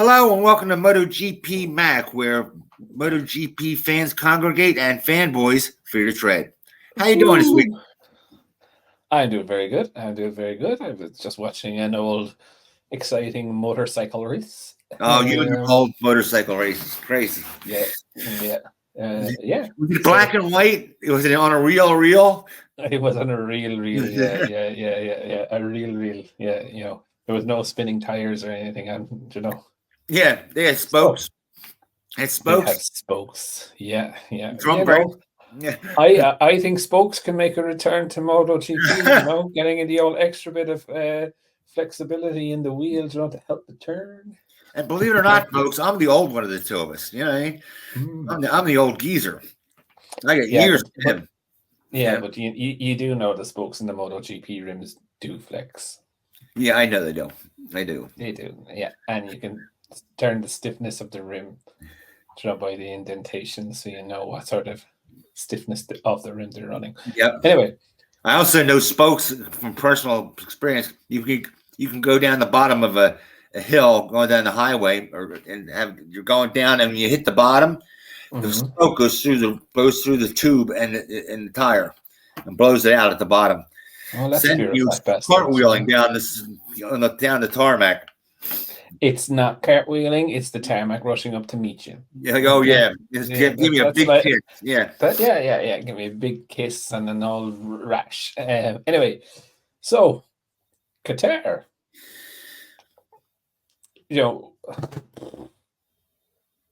Hello and welcome to MotoGP Mac, where MotoGP fans congregate and fanboys fear to tread. How you doing this week? I'm doing very good. I was just watching an old, exciting motorcycle race. Oh, you and your old motorcycle races, crazy. Yeah. Was it black and white? Was it on a reel? It was on a reel. Yeah. A reel. Yeah. There was no spinning tires or anything on. Yeah, they had spokes. They had spokes. Yeah. Drum brake. Yeah. I think spokes can make a return to MotoGP. Getting in the old extra bit of flexibility in the wheel, to help the turn. And believe it or not, folks, I'm the old one of the two of us. You know what I mean? I'm the old geezer. I got years of him. But you do know the spokes in the MotoGP rims do flex. Yeah, I know they do. They do. Yeah, and you can turn the stiffness of the rim by the indentation, so you know what sort of stiffness of the rim they're running. Yep. Anyway, I also know spokes from personal experience. You can go down the bottom of a hill going down the highway, you're going down and you hit the bottom. The spoke goes through the tube and the tire and blows it out at the bottom. Oh, that's cartwheeling down the tarmac. It's not cartwheeling; it's the tarmac rushing up to meet you. Yeah. Oh, yeah. Give me a big kiss. Yeah. Yeah. Give me a big kiss and an old rash. Anyway, so Qatar.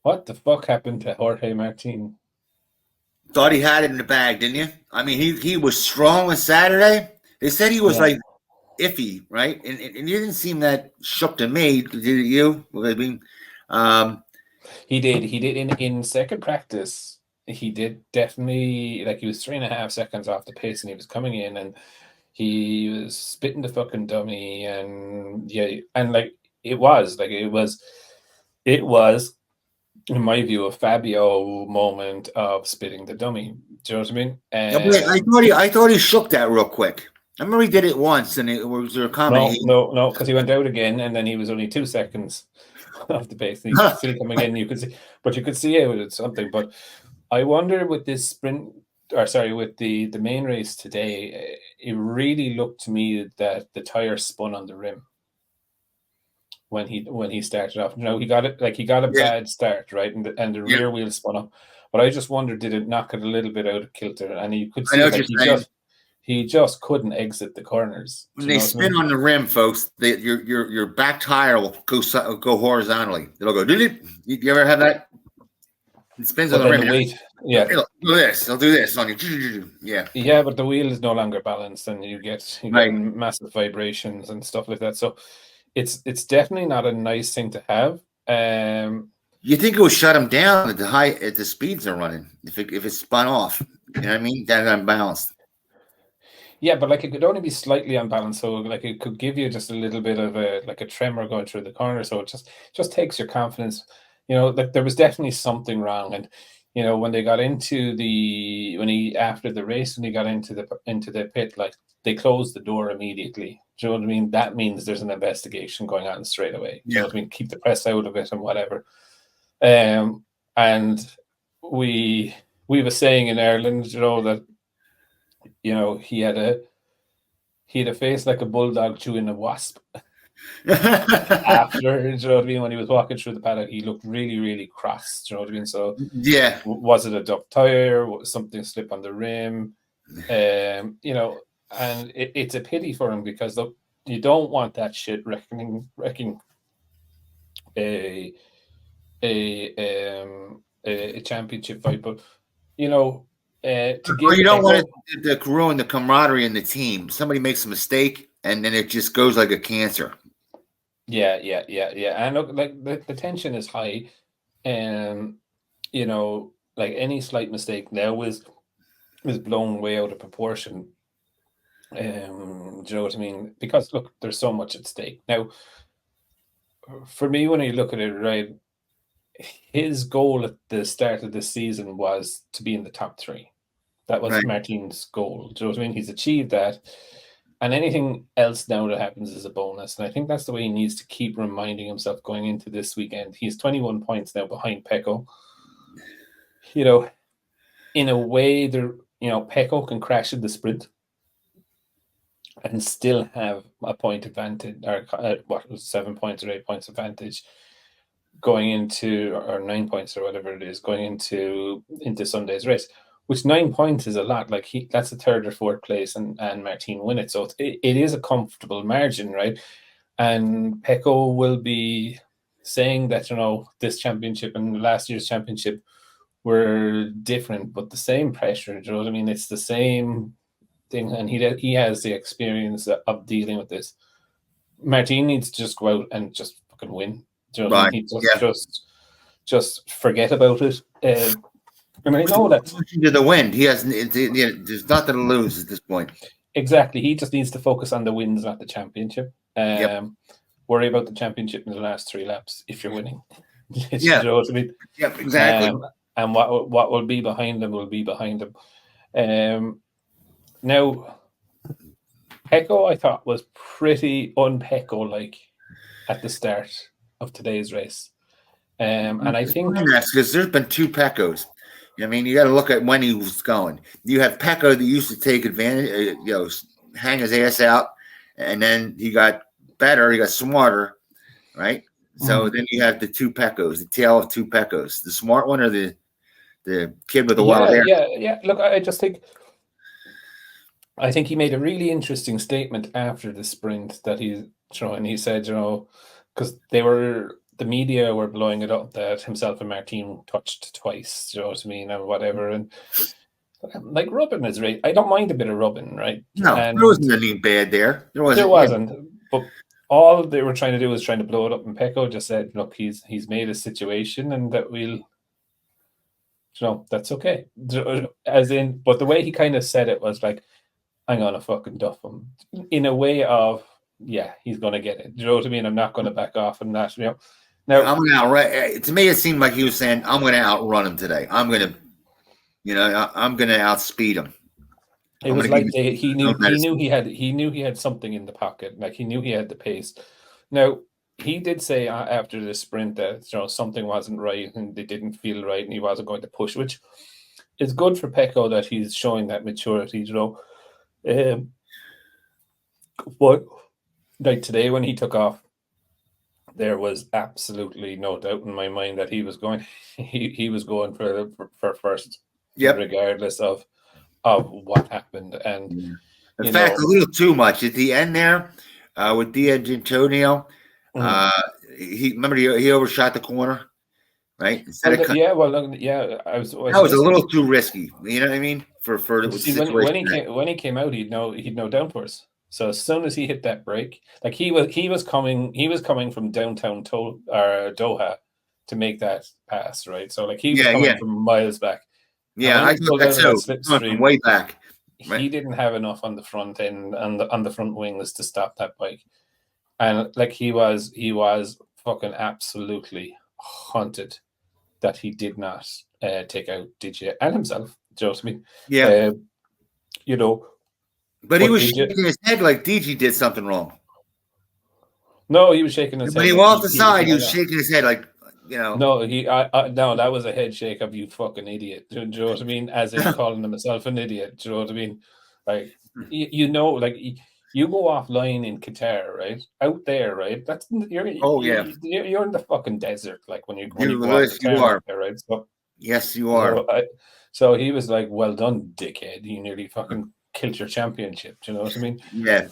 What the fuck happened to Jorge Martin? Thought he had it in the bag, didn't you? I mean, he was strong on Saturday. They said he was iffy, right? And he didn't seem that shook to me. Did you? I mean, he did. He did in second practice. He did definitely, he was 3.5 seconds off the pace, and he was coming in, and he was spitting the fucking dummy, and it was, in my view, a Fabio moment of spitting the dummy. Do you know what I mean? I thought he shook that real quick. I remember he did it once, and it was a comment. No, because he went out again, and then he was only 2 seconds off the pace. And you could see coming in. You could see it with something. But I wonder with this sprint, with the main race today, it really looked to me that the tire spun on the rim when he started off. He got it. He got a bad start, right, and the rear wheel spun up. But I just wondered, did it knock it a little bit out of kilter? And you could see he just couldn't exit the corners. When they spin on the rim, folks, your back tire will go horizontally. It'll go. You ever have that? It spins on the rim. It'll do this. It'll do this on you. Yeah. Yeah, but the wheel is no longer balanced, and you get massive vibrations and stuff like that. So it's definitely not a nice thing to have. You think it would shut him down at the speeds they're running if it spun off? You know what I mean? That's unbalanced. Yeah, but it could only be slightly unbalanced, so it could give you just a little bit of a tremor going through the corner. So it just takes your confidence. There was definitely something wrong, and when they got into after the race, when he got into the pit, they closed the door immediately. Do you know what I mean? That means there's an investigation going on straight away. Do you know what I mean? Keep the press out of it and whatever. And we were saying in Ireland, that. He had a face like a bulldog chewing a wasp. After, do you know what I mean? When he was walking through the paddock, he looked really, really cross. Do you know what I mean? So, yeah, was it a duck tire? Was something slip on the rim? And it's a pity for him because you don't want that shit wrecking a championship fight, but you don't want it to ruin the camaraderie in the team. Somebody makes a mistake, and then it just goes like a cancer. Yeah. And look, the tension is high, and any slight mistake now is blown way out of proportion. Do you know what I mean? Because look, there's so much at stake now. For me, when you look at it, right, his goal at the start of the season was to be in the top 3. That was Martin's goal. Do you know what I mean? He's achieved that. And anything else now that happens is a bonus. And I think that's the way he needs to keep reminding himself going into this weekend. He's 21 points now behind Pecco. In a way, Pecco can crash in the sprint and still have a point advantage, or 7 points or 8 points advantage going into, or 9 points or whatever it is, going into Sunday's race. Which 9 points is a lot. Like that's a third or fourth place, and Martin win it. So it is a comfortable margin, right? And Pecco will be saying that this championship and last year's championship were different, but the same pressure. Do you know what I mean? It's the same thing, and he has the experience of dealing with this. Martin needs to just go out and just fucking win. Do you know what I mean? He just forget about it. And I know that to the wind, he has. There's nothing to lose at this point. Exactly. He just needs to focus on the wins, not the championship. Worry about the championship in the last 3 laps if you're winning. You know what I mean? Yep, exactly. And what will be behind them will be behind them. Now, Pecco, I thought, was pretty un-Pecco-like at the start of today's race. And I think that's because there's been 2 Peccos. I mean, you got to look at when he was going. You have Pecco that used to take advantage, hang his ass out, and then he got better, he got smarter, right? So then you have the 2 Peccos, the tale of 2 Peccos, the smart one or the kid with the wild hair. Yeah. Look, I think he made a really interesting statement after the sprint that and he said, because the media were blowing it up that himself and Martin touched twice, you know what I mean, or whatever. And like rubbing is right. I don't mind a bit of rubbing, right? No, there wasn't anything bad there. There wasn't. But all they were trying to do was trying to blow it up. And Pecco just said, look, he's made a situation and that that's okay. As in, but the way he kind of said it was like, I'm going to fucking duff him. In a way of, he's going to get it. Do you know what I mean? I'm not going to back off and that, Now, I'm going to outrun. To me, it seemed like he was saying, I'm going to outrun him today. I'm going to outspeed him. It was like he knew he had something in the pocket. Like he knew he had the pace. Now, he did say after the sprint that something wasn't right and they didn't feel right and he wasn't going to push, which is good for Pecco that he's showing that maturity. But like today when he took off, there was absolutely no doubt in my mind that he was going. He was going for first, regardless of what happened. And in fact, a little too much at the end there with D'Antonio. He overshot the corner, right? That was a little too risky. You know what I mean? For the situation. When he came out, he'd no downforce. So as soon as he hit that brake, like he was coming from downtown Doha to make that pass, right? So like he was coming from miles back. Yeah, I thought that too. Way back. Right? He didn't have enough on the front end and on the front wings to stop that bike, and like he was fucking absolutely haunted that he did not take out DJ and himself. Do you know what I mean? Yeah. But he was shaking his head like DG did something wrong. No, he was shaking his head. When he walked aside, he was shaking his head like, No, no, that was a head shake of you fucking idiot. Do you know what I mean? As in calling himself an idiot. Do you know what I mean? Like, you go offline in Qatar, right? Out there, right? You're in the fucking desert. Like when you go Qatar, right? So, yes, you are. So he was like, "Well done, dickhead! You nearly fucking killed your championship." Do you know what I mean? Yeah.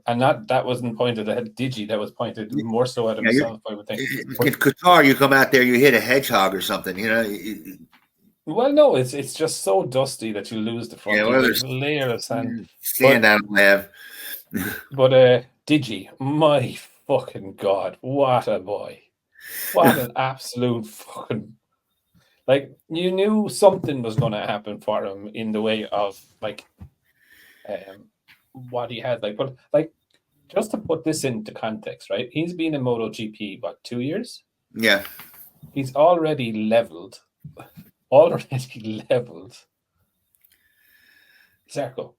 And that wasn't pointed at Digi. That was pointed more so at himself, I would think. In Qatar, you come out there, you hit a hedgehog or something. Well, no, it's just so dusty that you lose the front. There's a layer of sand. Sand I don't have. But Digi, my fucking God, what a boy! What an absolute fucking. Like, you knew something was going to happen for him in the way of, like, what he had. Like, but, like, just to put this into context, right? He's been in MotoGP, 2 years? Yeah. He's already leveled. Zarco.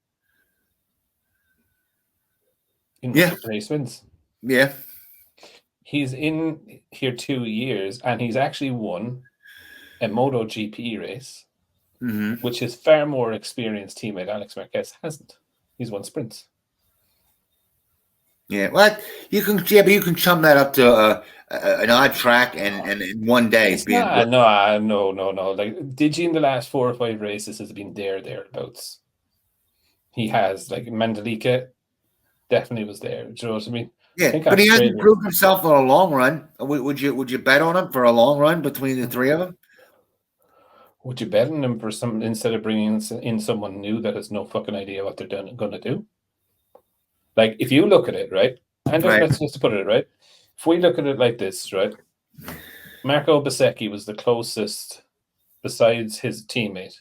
in Yeah. race wins. Yeah. He's in here 2 years, and he's actually won a MotoGP race, which his far more experienced teammate Alex Marquez hasn't. He's won sprints. Yeah, well, but you can chum that up to an odd track and in one day. It's not, no. Like Digi in the last 4 or 5 races has been thereabouts. He has, like, Mandalika definitely was there. Do you know what I mean? Yeah, but he hasn't proved himself on a long run. Would you bet on him for a long run between the three of them? Would you bet on him for some instead of bringing in someone new that has no fucking idea what they're going to do? Like, if you look at it, right, and let's just put it right. If we look at it like this, right, Marco Bezzecchi was the closest besides his teammate,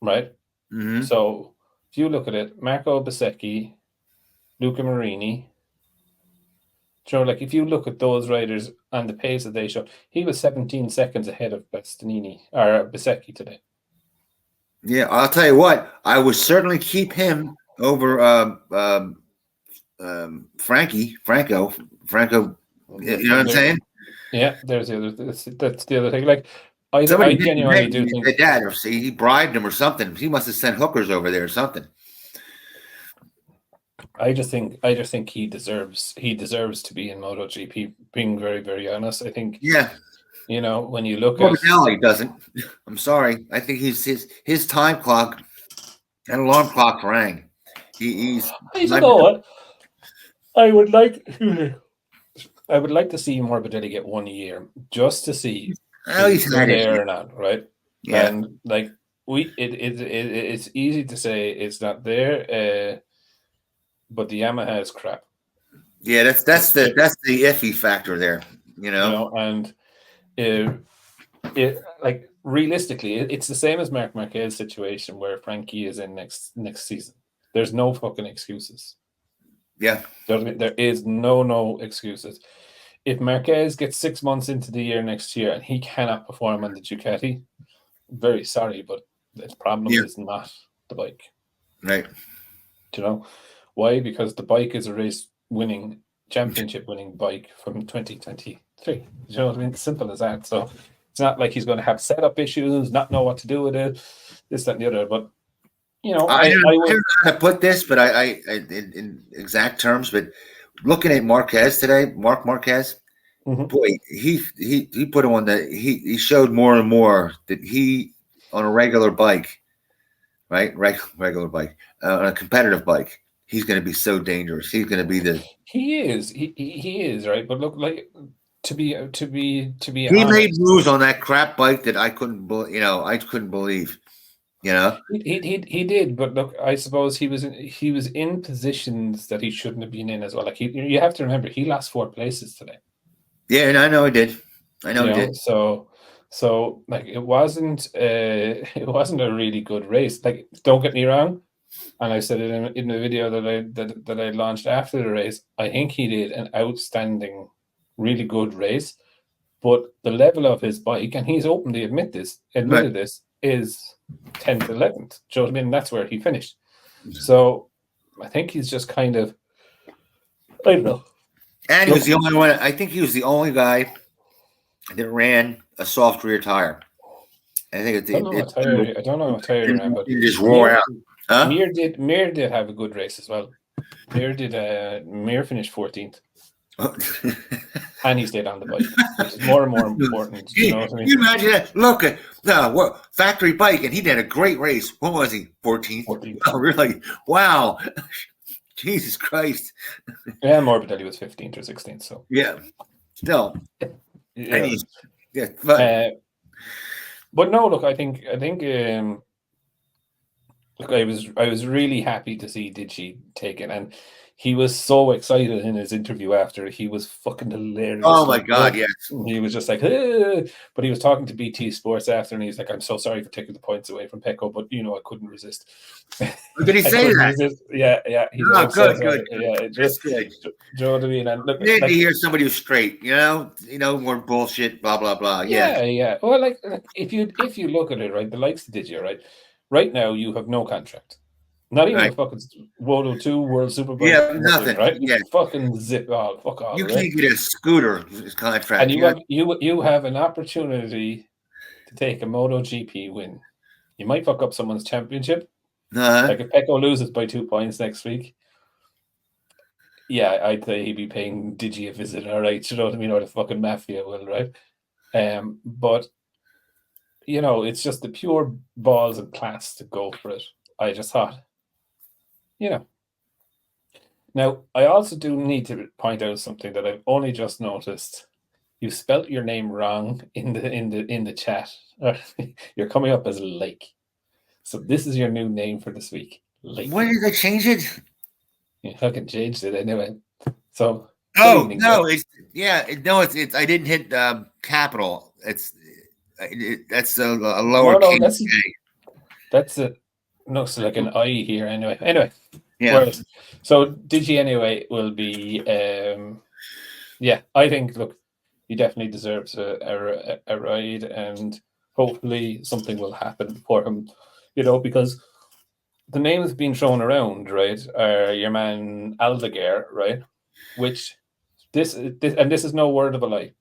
right? Mm-hmm. So if you look at it, Marco Bezzecchi, Luca Marini, like if you look at those riders and the pace that they showed, he was 17 seconds ahead of Bezzecchi today. Yeah, I'll tell you what, I would certainly keep him over Franco. You know what I'm saying? Yeah, there's the other. That's the other thing. Like, I genuinely do think that, or see, he bribed him or something. He must have sent hookers over there or something. I just think he deserves to be in MotoGP. Being very, very honest, I think. Yeah. You know, when you look at he doesn't. I'm sorry. I think his time clock and alarm clock rang. He's. You know what? I would like to see Morbidelli get 1 year just to see if he's there or not, right? Yeah. And like it's easy to say it's not there, but the Yamaha is crap. Yeah, that's the iffy factor there, you know. And it like realistically, it's the same as Marc Marquez's situation where Frankie is in next season. There's no fucking excuses. Yeah, there is no excuses. If Marquez gets 6 months into the year next year and he cannot perform on the Ducati, very sorry, but the problem is not the bike. Right. Do you know why? Because the bike is a race-winning, championship-winning bike from 2023. Do you know what I mean? Simple as that. So it's not like he's going to have setup issues, not know what to do with it, this, that, and the other. But you know, I don't know how to put this, but I in exact terms, but looking at Marquez today, Marc Marquez, boy, he put on that. He showed more and more that he on a regular bike, right, regular bike, on a competitive bike, he's going to be so dangerous. He's going to be the. He is right, but look, like to be honest, he made moves on that crap bike that I couldn't believe. You know, he did, but look, I suppose he was in positions that he shouldn't have been in as well. Like you have to remember, he lost 4 places today. Yeah, and I know he did. He did. So like it wasn't a really good race. Like, don't get me wrong, and I said it in the video that I launched after the race. I think he did an outstanding, really good race, but the level of his bike, and he's openly admitted this, is 10th, 11th. Do you know what I mean? That's where he finished. So I think he's just kind of, I don't know. And he was the only one. I think he was the only guy that ran a soft rear tire. I think I don't know what tire he ran, but he just wore out. Huh? Mir did have a good race as well. Mir finished 14th. And he stayed on the bike, which is more and more important. You know what I mean? You imagine that? Look at factory bike, and he did a great race. What was he? 14th. Oh, really? Wow. Jesus Christ. Yeah, Morbidelli was 15th or 16th. So yeah, still. Yeah. But no, look, I think look, I was really happy to see Digi take it, and he was so excited in his interview after. He was fucking hilarious. Oh my God, yes. He was just like, but he was talking to BT Sports after, and he's like, "I'm so sorry for taking the points away from Pecco, but I couldn't resist." Did he say that? Yeah. He's good. Yeah, just good. Do you know what I mean? And look, you need to hear somebody who's straight. More bullshit. Blah blah blah. Yeah. Well, like if you look at it, right, the likes of Digi, right now you have no contract. Not even Right. a fucking Moto 2 World Superbike. Yeah, Nothing, nothing. right? Yeah. Fucking zip all, fuck all, You right? can't get a scooter And contract. you have an opportunity to take a MotoGP win. You might fuck up someone's championship. Uh-huh. Like if Pecco loses by 2 points next week, yeah, I'd say he'd be paying Digi a visit, all right? You know what I mean? Or the fucking mafia will, right? But it's just the pure balls and class to go for it. I just thought, Now, I also do need to point out something that I've only just noticed. You spelt your name wrong in the chat. You're coming up as Lake. So this is your new name for this week. Lake. When did they change it? You fucking changed it anyway. So good Oh evening, no, Lake. it's I didn't hit capital. That's a No, lowercase that's a no, so like an I here anyway. Anyway, Yeah. right. So Digi anyway will be I think look, he definitely deserves a ride, and hopefully something will happen for him, because the names being thrown around, right, are your man Aldeguer, right, which this is no word of a lie.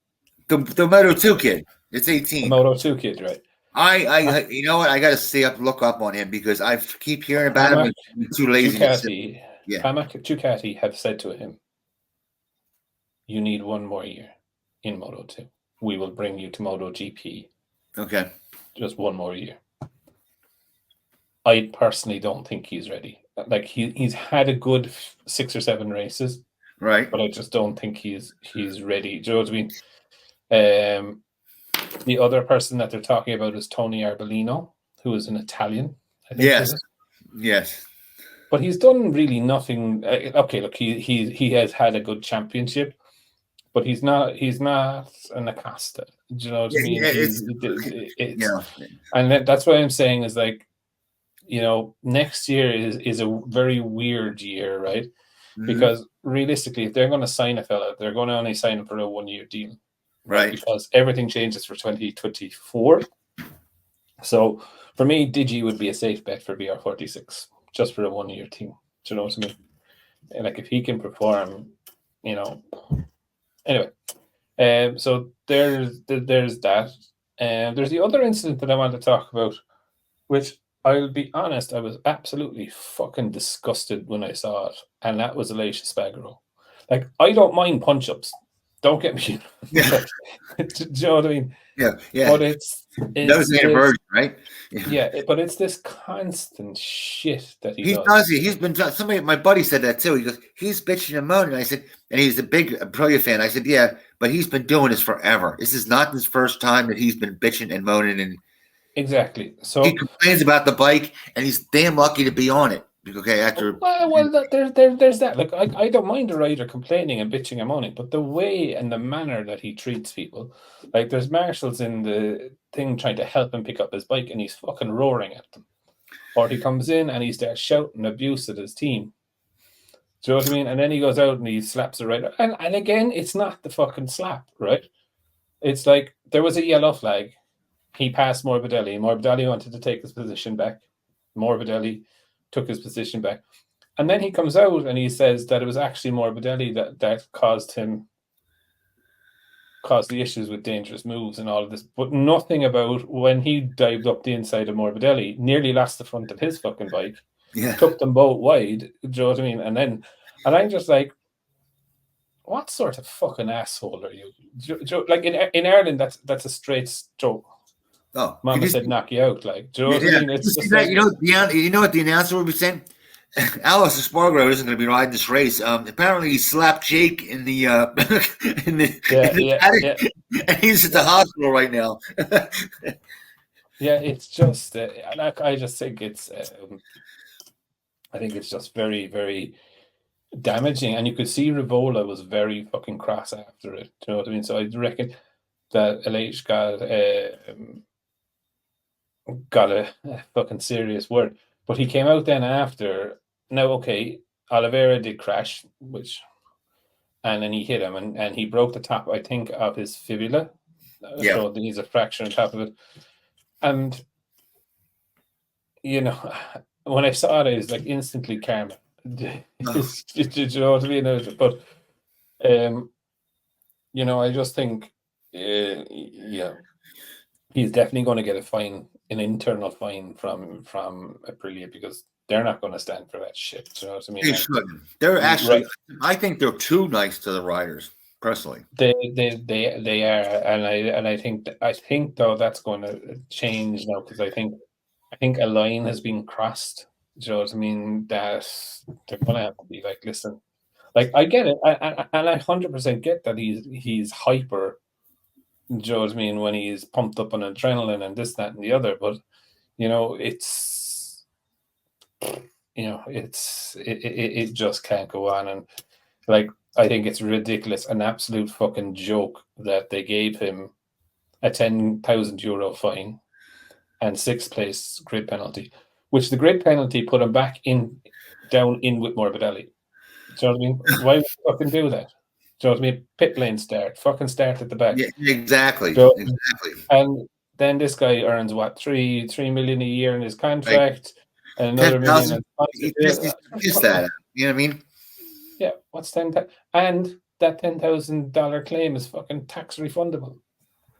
The Moto 2 kid. It's The 18. Moto 2 kid, right? I you know what? I got to look up on him because I keep hearing about him. I'm too lazy to say. Yeah. Pramac Ducati have said to him, "You need one more year in Moto 2. We will bring you to MotoGP. Okay. Just one more year." I personally don't think he's ready. Like he's had a good 6 or 7 races, Right. but I just don't think he's ready. Do you know what I mean? The other person that they're talking about is Tony Arbolino, who is an Italian, I think. Yes. Yes. But he's done really nothing. Okay, look, he has had a good championship, but he's not an Acosta. Do you know what I mean? And that's what I'm saying is like, next year is a very weird year, right? Mm-hmm. Because realistically, if they're going to sign a fella, they're going to only sign him for a 1-year deal. Right. Because everything changes for 2024. So for me, Digi would be a safe bet for BR46 just for a 1-year team. Do you know what I mean? And like if he can perform, Anyway, so there's that. There's the other incident that I want to talk about, which I'll be honest, I was absolutely fucking disgusted when I saw it, and that was Alicia Spagaro. Like, I don't mind punch-ups. Don't get me. Yeah. Do you know what I mean? Yeah. But it's those version, right? But it's this constant shit that he does. He's been my buddy said that too. He goes, he's bitching and moaning. I said, and he's a big Aprilia fan. I said, yeah, but he's been doing this forever. This is not his first time that he's been bitching and moaning. And exactly. So he complains about the bike, and he's damn lucky to be on it. Okay, after there's that. Like I don't mind a rider complaining and bitching and moaning, but the way and the manner that he treats people, like there's marshals in the thing trying to help him pick up his bike, and he's fucking roaring at them, or he comes in and he starts shouting abuse at his team. Do you know what I mean? And then he goes out and he slaps a rider, and again, it's not the fucking slap, right? It's like there was a yellow flag. He passed Morbidelli. Morbidelli wanted to take his position back. Morbidelli took his position back. And then he comes out and he says that it was actually Morbidelli that caused the issues with dangerous moves and all of this, but nothing about when he dived up the inside of Morbidelli, nearly lost the front of his fucking bike, took them both wide. Do you know what I mean? And I'm just like, what sort of fucking asshole are you? Like in Ireland, that's a straight stroke. Oh, Mama said knock you out. Like, do you know what I mean? It's just like, you know what the announcer would be saying? Alice Espargaro isn't going to be riding this race. Apparently, he slapped Jake in the paddock, and he's at the hospital right now. Yeah, it's just I just think it's I think it's just very, very damaging, and you could see Rivola was very fucking cross after it. Do you know what I mean? So I reckon that LH got a fucking serious word, but he came out then after. Now, okay, Oliveira did crash, and then he hit him, and he broke the top, I think, of his fibula. So he's a fracture on top of it, and when I saw it, I was like instantly karma. Do you know what I mean? But I just think, yeah, he's definitely going to get a fine, an internal fine from Aprilia, because they're not going to stand for that shit. Do you know what I mean? They shouldn't. They're actually, I think they're too nice to the riders, personally. They are, and I think though that's going to change now, because I think a line has been crossed. Do you know what I mean? That they're going to have to be like, listen, like, I get it, and I 100% get that he's hyper. Do you know what I mean? When he's pumped up on adrenaline and this, that, and the other, but it just can't go on. And like, I think it's ridiculous, an absolute fucking joke that they gave him a €10,000 fine and sixth place grid penalty, which the grid penalty put him back down in with Morbidelli. Do you know what I mean? Why would you fucking do that? Do you know what I mean? Pit lane start, fucking start at the back. Yeah, exactly. Exactly. And then this guy earns what, $3 million a year in his contract, and another $1 million. Just that, you know what I mean? Yeah, what's 10,000? And that $10,000 claim is fucking tax refundable.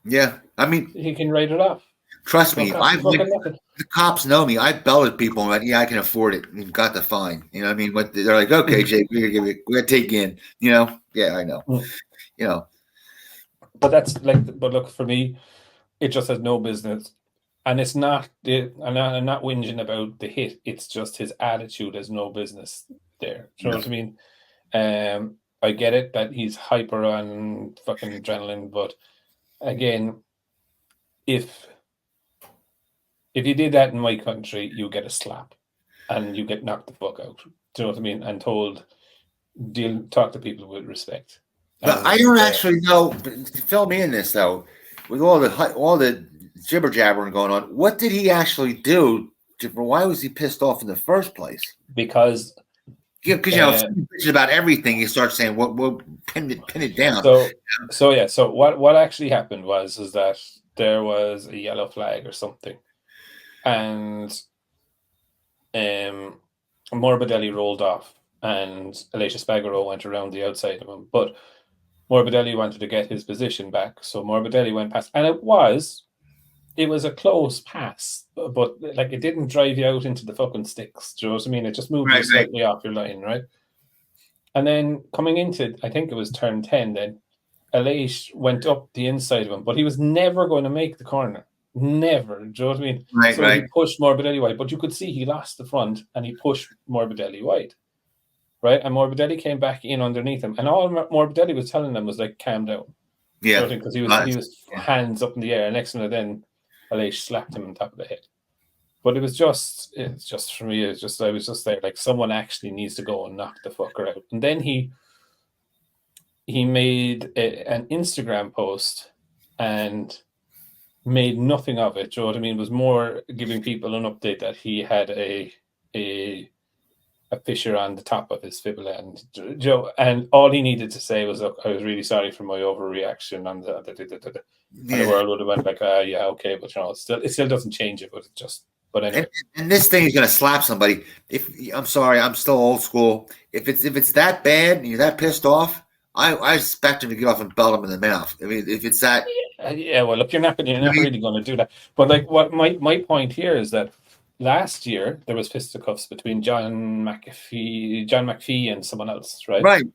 Yeah, I mean, he can write it off. Trust me, the cops know me. I belted people and went, yeah, I can afford it, and got the fine. You know what I mean? But they're like, okay, Jake, we're gonna take you in. You know? Yeah, I know. You know. But that's like, but look, for me, it just has no business. And it's not, I'm not whinging about the hit. It's just his attitude has no business there. Do you know what I mean? I get it that he's hyper on fucking adrenaline, but again, if you did that in my country, you get a slap and you get knocked the fuck out. Do you know what I mean? And told, talk to people with respect. But I don't actually know. Fill me in this though, with all the jibber jabbering going on. What did he actually do? Why was he pissed off in the first place? Because about everything, you start saying, "What? Pin it down." So what actually happened was that there was a yellow flag or something, and Morbidelli rolled off, and Aleix Espargaro went around the outside of him, but Morbidelli wanted to get his position back, so Morbidelli went past, and it was a close pass, but like, it didn't drive you out into the fucking sticks. Do you know what I mean? It just moved you slightly off your line, right? And then coming into, I think it was turn 10, then Aleix went up the inside of him, but he was never going to make the corner. Never. Do you know what I mean? He pushed Morbidelli wide, but you could see he lost the front and he pushed Morbidelli wide. Right? And Morbidelli came back in underneath him. And all Morbidelli was telling them was like, calm down. Yeah. Because he was hands up in the air. And next minute, then Aleix slapped him on top of the head. But it's just for me, I was just there, like, someone actually needs to go and knock the fucker out. And then he made an Instagram post and made nothing of it. Do you know what I mean? It was more giving people an update that he had a fissure on the top of his fibula, and all he needed to say was, "Look, I was really sorry for my overreaction," and the world would have went like, "Yeah, okay," but it still doesn't change it. But it just, but anyway. And this thing is going to slap somebody. I'm sorry, I'm still old school. If it's that bad and you're that pissed off, I expect him to get off and belt him in the mouth. I mean, if it's that, yeah. Well, look, you're not really going to do that. But like, what my point here is that last year there was fisticuffs between John McPhee and someone else, right? Right.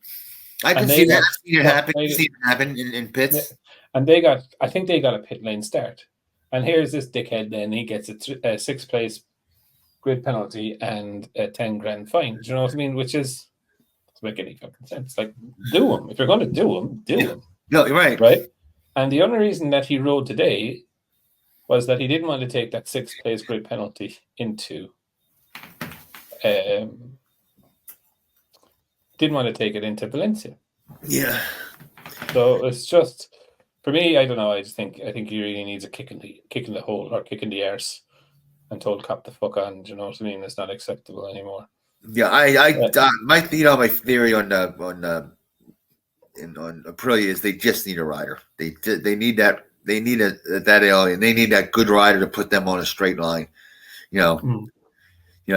I can see that. I've seen it happen. I've seen it happen in pits. And I think they got a pit lane start. And here's this dickhead. Then he gets a sixth place grid penalty and a 10 grand fine. Do you know what I mean? Which is, doesn't make any fucking sense. Like, do them. If you're going to do them, do them. No, you're right. Right. And the only reason that he rode today was that he didn't want to take that sixth place grid penalty into Valencia. Yeah. So it's just, for me, I don't know. I think he really needs a kick in the hole or kick in the arse and told cop the fuck on. Do you know what I mean? It's not acceptable anymore. Yeah, my theory on Aprilia is they just need a rider. They need that. They need that alien. They need that good rider to put them on a straight line.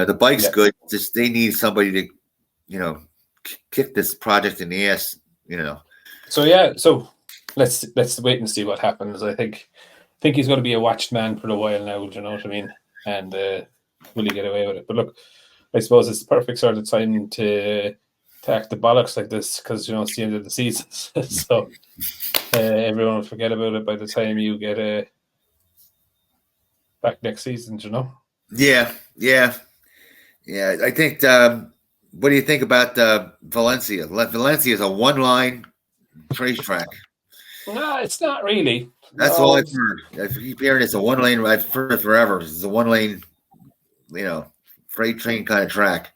The bike's Yeah. good. Just they need somebody to, kick this project in the ass. So let's wait and see what happens. I think he's going to be a watched man for a while now. Do you know what I mean? And will he get away with it? But look, I suppose it's the perfect sort of time to act the bollocks like this because it's the end of the season, so everyone will forget about it by the time you get back next season. Yeah. I think. What do you think about Valencia? Valencia is a one-line racetrack. No, it's not really. That's all I've heard. I keep hearing it's a one-lane. I've heard it forever. It's a one-lane, freight train kind of track.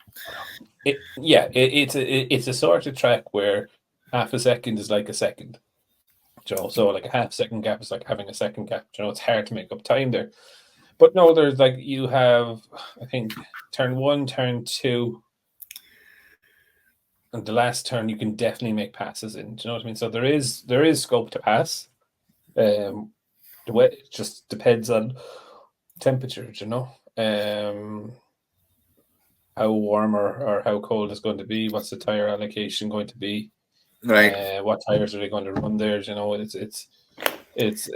It's a sort of track where half a second is like a second. So like a half second gap is like having a second gap. It's hard to make up time there. But no, there's like you have, I think, turn 1, turn 2, and the last turn you can definitely make passes in. Do you know what I mean? So there is scope to pass. The way it just depends on temperature. How warm or how cold it's going to be. What's the tire allocation going to be? Right. What tires are they going to run there? It's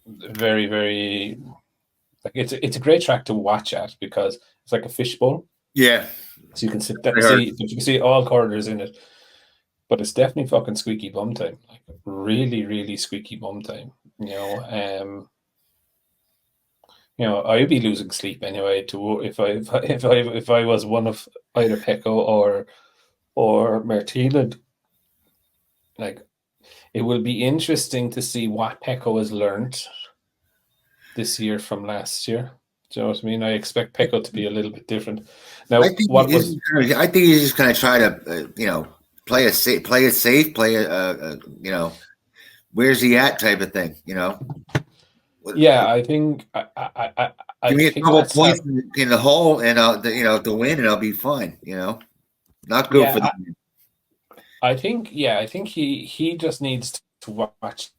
very, very like it's a great track to watch at because it's like a fishbowl. Yeah. So you can sit there and you can see all corners in it. But it's definitely fucking squeaky bum time. Like really, really squeaky bum time. I'd be losing sleep anyway if I was one of either Pecco or Martina. Like it will be interesting to see what Pecco has learned this year from last year. Do you know what I mean? I expect Pecco to be a little bit different. Now, I think he's just going to try to, play it safe, where's he at type of thing, Yeah, I think I give me a couple points in the hole and to win and I'll be fine. Not good for them. I think he just needs to watch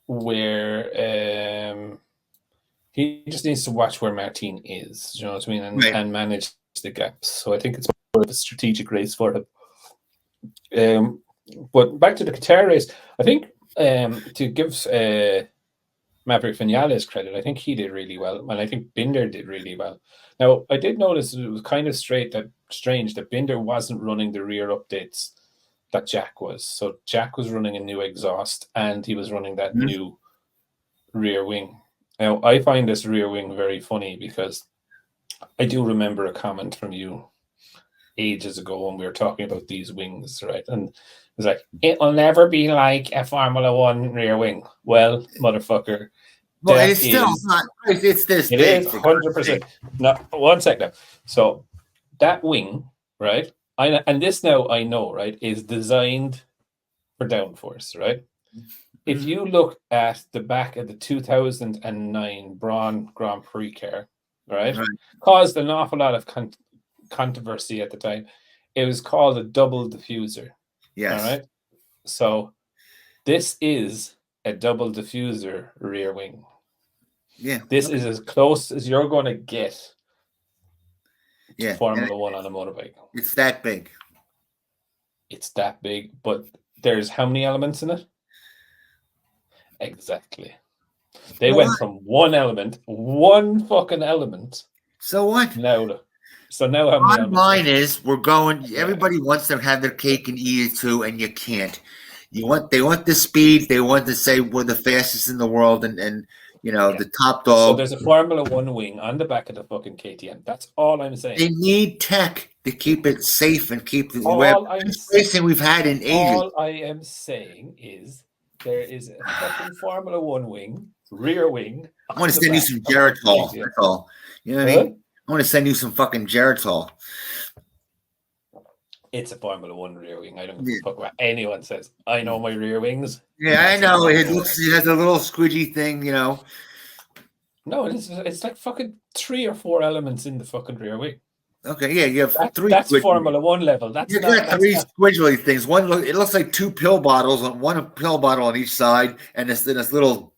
where Martin is. Do you know what I mean? And manage the gaps. So I think it's more of a strategic race for him. But back to the Qatar race, I think to give Maverick Vinales credit, I think he did really well, and I think Binder did really well. Now, I did notice it was kind of strange that Binder wasn't running the rear updates that Jack was. So Jack was running a new exhaust, and he was running that new rear wing. Now, I find this rear wing very funny because I do remember a comment from you ages ago when we were talking about these wings, right? And it was like, it'll never be like a Formula One rear wing. Well, motherfucker. Well, it's still not. It's this. It is 100%. No, 1 sec now. So that wing, right? And this now I know, right, is designed for downforce, right? If you look at the back of the 2009 Braun Grand Prix car, right, caused an awful lot of controversy at the time. It was called a double diffuser. Yes. All right. So this is a double diffuser rear wing. Yeah. This is as close as you're going to get to Yeah. Formula One on a motorbike. It's that big. It's that big, but there's how many elements in it? Exactly. They went from one fucking element. So what? So now how many elements? Mine is we're going. Everybody wants to have their cake and eat it too, and you can't. They want the speed. They want to say we're the fastest in the world, and the top dog. So there's a Formula One wing on the back of the fucking KTM. That's all I'm saying. They need tech to keep it safe and keep the racing we've had in ages. All I am saying is there is a fucking Formula One wing, rear wing. I want to send you some Geritol. That's all. You know what I mean? I want to send you some fucking Geritol. It's a Formula One rear wing. I don't give a fuck what anyone says. I know my rear wings. Yeah, I know. It has a little squidgy thing, No, it's like fucking 3 or 4 elements in the fucking rear wing. Okay, yeah, you have 3. That's Formula One level. You got 3 squiggly things. It looks like 2 pill bottles, one pill bottle on each side, and this little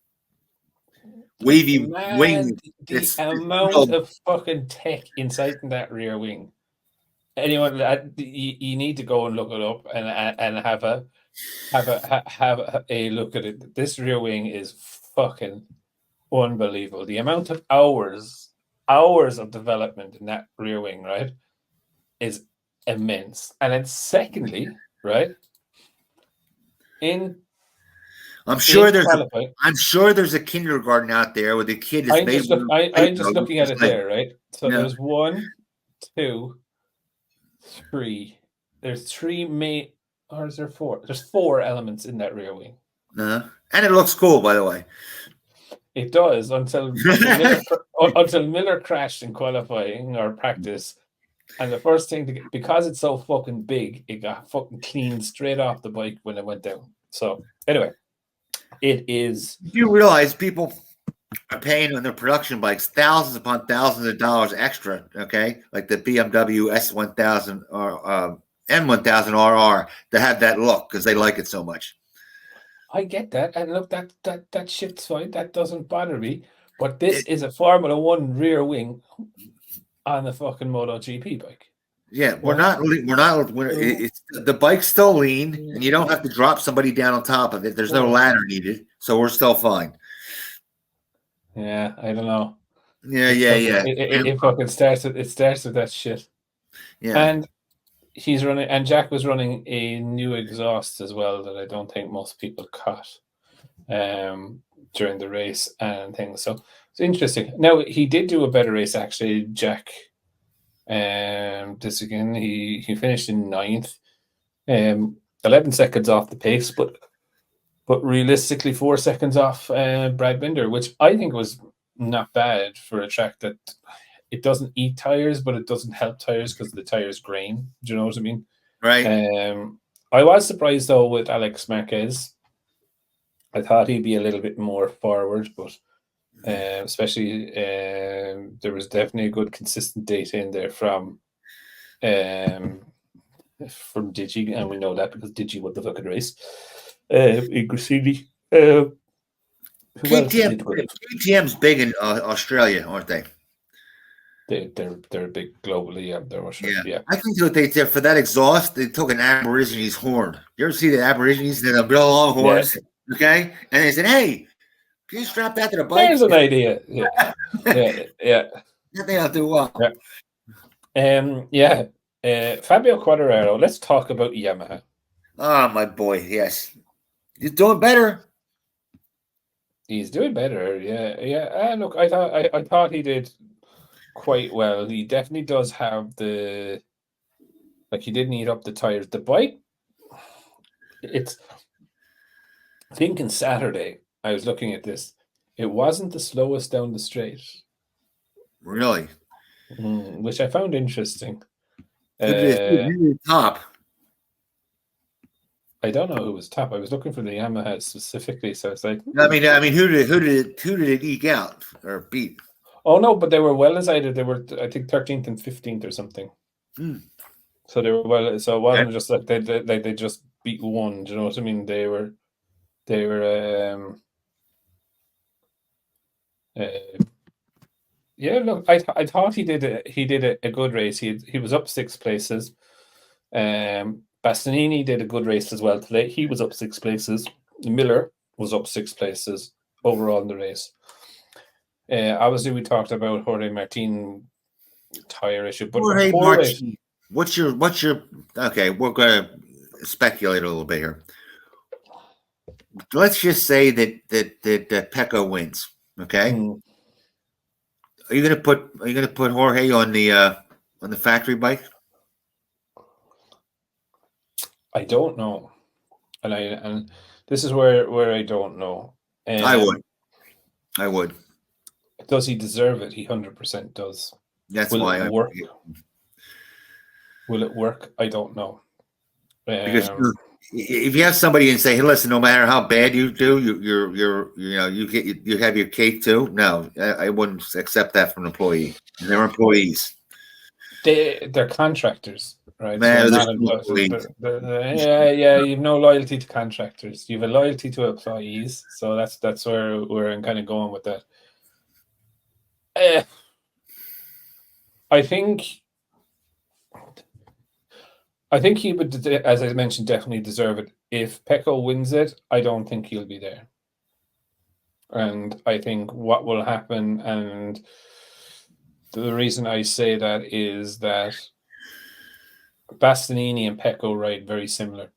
wavy Man, wing. the It's amount of fucking tech inside in that rear wing. Anyone, you need to go and look it up and have a look at it. This rear wing is fucking unbelievable. The amount of hours of development in that rear wing, right, is immense. And then secondly, right, I'm sure qualifying, I'm sure there's a kindergarten out there where the kid is I'm made. just looking at it there, right? So there's 1, 2, 3. There's 3 main, or is there 4? There's 4 elements in that rear wing. And it looks cool, by the way. It does until Miller crashed in qualifying or practice, and the first thing because it's so fucking big, it got fucking cleaned straight off the bike when it went down. So anyway, it is. You realize people are paying on their production bikes thousands upon thousands of dollars extra, okay? Like the BMW S1000 or M1000 RR to have that look because they like it so much. I get that, and look, that shit's fine. That doesn't bother me. But this is a Formula 1 rear wing on the fucking MotoGP bike. Yeah, it's the bike's still lean, and you don't have to drop somebody down on top of it. There's no ladder needed, so we're still fine. Yeah, I don't know. Yeah. It fucking starts with that shit. Yeah. And he's running, and Jack was running a new exhaust as well that I don't think most people caught during the race and things. So it's interesting. Now, he did do a better race, actually, Jack. This again, he finished in 9th, 11 seconds off the pace, but realistically 4 seconds off Brad Binder, which I think was not bad for a track that it doesn't eat tires, but it doesn't help tires because the tires grain. Do you know what I mean? Right. I was surprised though with Alex Marquez. I thought he'd be a little bit more forward, but especially there was definitely a good consistent data in there from Digi, and we know that because Digi won the fucking race. Gracini. KTM's big in Australia, aren't they? They're big globally. Yeah. I think what they did for that exhaust, they took an Aborigines horn. You ever see the Aborigines? They're real long horns, okay? And they said, "Hey, can you strap that to the bike?" There's an idea. Yeah. I think I'll do well. Yeah. Fabio Quartararo. Let's talk about Yamaha. Oh, my boy. Yes, he's doing better. He's doing better. Yeah. Look, I thought he did quite well. He definitely does have he didn't eat up the tires. The bike, it's thinking Saturday, I was looking at this. It wasn't the slowest down the straight. Really? Which I found interesting. Top. I don't know who was top. I was looking for the Yamaha specifically, so it's like. I mean, who did it eke out or beat? Oh no, but they were well decided. They were, I think, 13th and 15th or something. So they were well. So it wasn't just like they just beat one. Do you know what I mean? They were. Yeah, look, I thought he did a good race. He was up 6 places. Bastianini did a good race as well today. He was up 6 places. Miller was up 6 places overall in the race. Obviously, we talked about Jorge Martin tire issue, but Jorge Martin, what's your? Okay, we're gonna speculate a little bit here. Let's just say that Pecco wins. Okay. Are you gonna put Jorge on the factory bike? I don't know, and this is where I don't know. I would. Does he deserve it? He 100% does. That's Will why it work? Will it work? I don't know. Because if you have somebody and say, "Hey, listen, no matter how bad you do, you have your cake too." No, I wouldn't accept that from an employee. They're employees. They're contractors, right? Man, so you have no loyalty to contractors. You have a loyalty to employees. So that's where we're kind of going with that. I think he would, as I mentioned, definitely deserve it. If Pecco wins it, I don't think he'll be there. And I think what will happen, and the reason I say that is that Bastianini and Pecco ride very similar.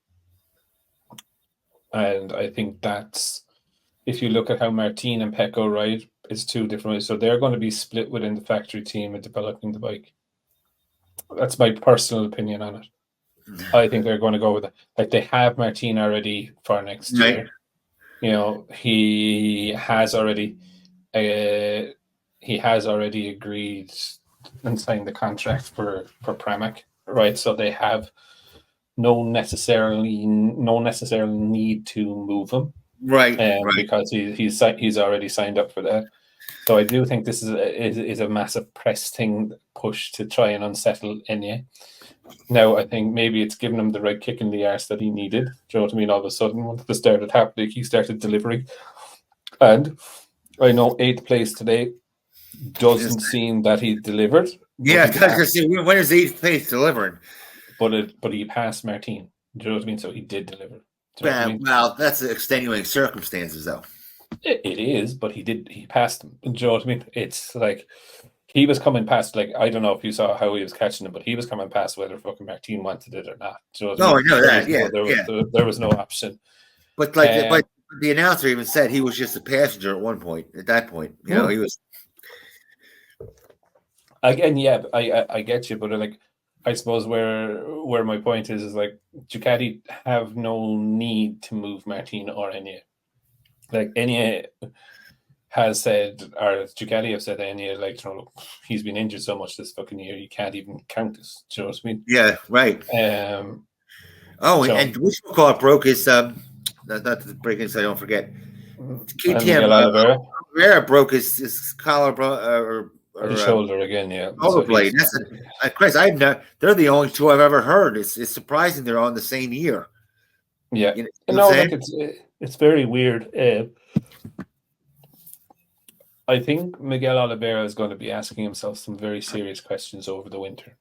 And I think that's, if you look at how Martin and Pecco ride, it's two different ways. So they're going to be split within the factory team and developing the bike. That's my personal opinion on it. I think they're going to go with it. Like, they have Martin already for next year. You know, he has already agreed and signed the contract for Pramac, right? So they have no necessarily need to move him, right? Because he's already signed up for that. So I do think this is a massive press thing, push to try and unsettle Enya. Now, I think maybe it's given him the right kick in the arse that he needed. Do you know what I mean? All of a sudden, once this started happening, he started delivering. And I know 8th place today doesn't seem that he delivered. Yeah, because when is 8th place delivering? But he passed Martin. Do you know what I mean? So he did deliver. Well, that's extenuating circumstances, though. It is, but he passed him. Do you know what I mean? It's like he was coming past, like, I don't know if you saw how he was catching him, but he was coming past whether fucking Martin wanted it or not. Do you know what I mean? I know that. There was no option. But but the announcer even said he was just a passenger at one point. At that point, you know, he was. Again, yeah, I get you, but like, I suppose where my point is like, Ducati have no need to move Martin or Enya. Like, Enya has said, or Ducati have said, Enya, like, you know, he's been injured so much this fucking year, you can't even count this. Do you know what I mean? Yeah, right. And which call broke his not to break in so I don't forget. KTM Rivera broke his collar or shoulder again, yeah. Shoulder blade. Chris, they're the only two I've ever heard. It's surprising they're on the same year. Yeah, you know like it's very weird. I think Miguel Oliveira is going to be asking himself some very serious questions over the winter.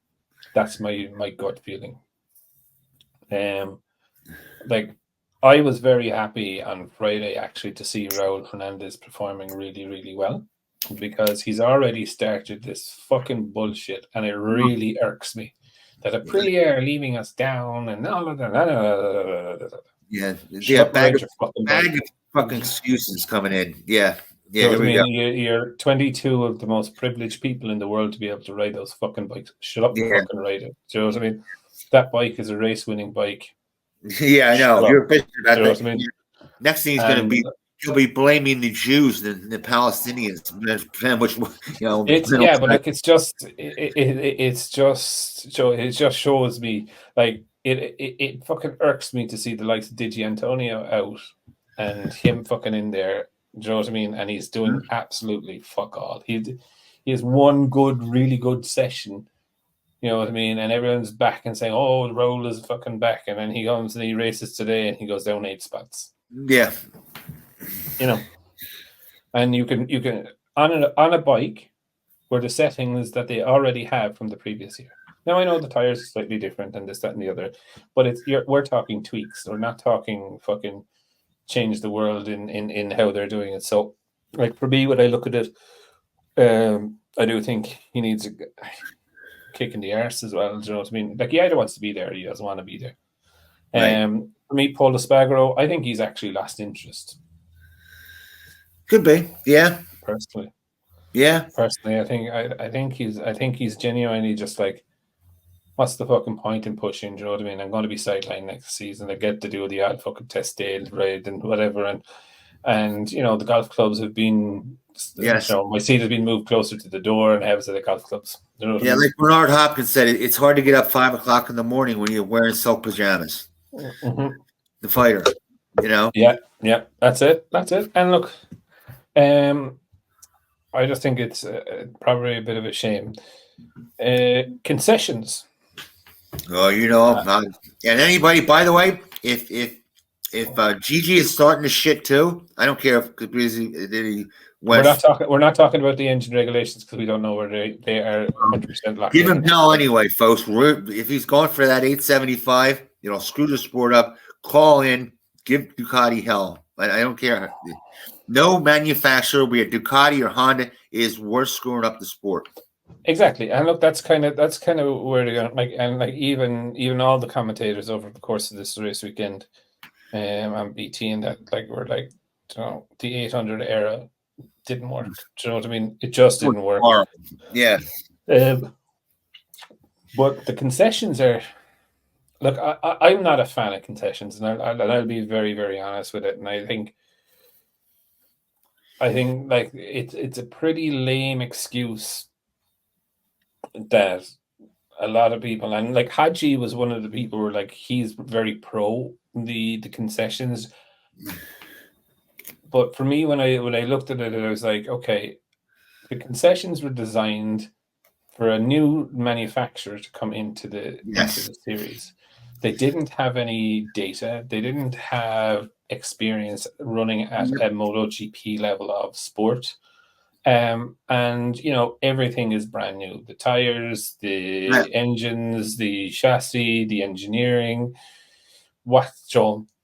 That's my gut feeling. Like, I was very happy on Friday actually to see Raul Hernandez performing really, really well, because he's already started this fucking bullshit, and it really irks me that Aprilia are leaving us down and bag of fucking excuses coming in. Yeah. Yeah, so you're 22 of the most privileged people in the world to be able to ride those fucking bikes. Shut up and fucking ride it. Do you know what I mean? That bike is a race-winning bike. Yeah, I know. You're pissed about that. I mean? Next thing he'll be blaming the Jews and the Palestinians, which, you know. It just shows me, like, it fucking irks me to see the likes of Digi Antonio out and him fucking in there. Do you know what I mean? And he's doing absolutely fuck all. He has one really good session. You know what I mean? And everyone's back and saying, "Oh, the Raul is fucking back." And then he comes and he races today and he goes down 8 spots. Yeah. You know. And you can on a bike where the settings that they already have from the previous year. Now I know the tires are slightly different and this, that, and the other, but we're talking tweaks. We're not talking fucking change the world in how they're doing it. So, like, for me, when I look at it, I do think he needs a kick in the arse as well. Do you know what I mean? Like, he either wants to be there or he doesn't want to be there. Right. For me, Paul Espargaro, I think he's actually lost interest. Could be, yeah. Personally, I think he's genuinely just like, what's the fucking point in pushing? Do you know what I mean? I'm going to be sidelined next season. I get to do the odd fucking test day ride and whatever. And you know, the golf clubs have been, yes. You know, my seat has been moved closer to the door and heads of the golf clubs. You know what I mean? Like Bernard Hopkins said, it's hard to get up 5 o'clock in the morning when you're wearing silk pajamas. Mm-hmm. The fighter, you know? Yeah, that's it. And look, I just think it's probably a bit of a shame. Concessions. Oh, you know, and anybody, by the way, if Gigi is starting to shit too, I don't care if he We're not talking about the engine regulations because we don't know where they are 100% locked Give in. him hell anyway, folks. If he's going for that 875, screw the sport up. Call in, give Ducati hell. I don't care. No manufacturer, be it Ducati or Honda, is worth screwing up the sport. Exactly, and look, that's kind of where they're going. Even all the commentators over the course of this race weekend, on BT and that were the 800 era didn't work. Do you know what I mean? It just didn't work. Yeah. But the concessions are. Look, I'm not a fan of concessions, and I'll be very, very honest with it. And I think it's a pretty lame excuse that a lot of people, and Hadji was one of the people who were he's very pro the concessions. But for me, when I looked at it, I was like, okay, the concessions were designed for a new manufacturer to come into the series. They didn't have any data. They didn't have experience running at a MotoGP level of sport. And everything is brand new. The tires, the engines, the chassis, the engineering,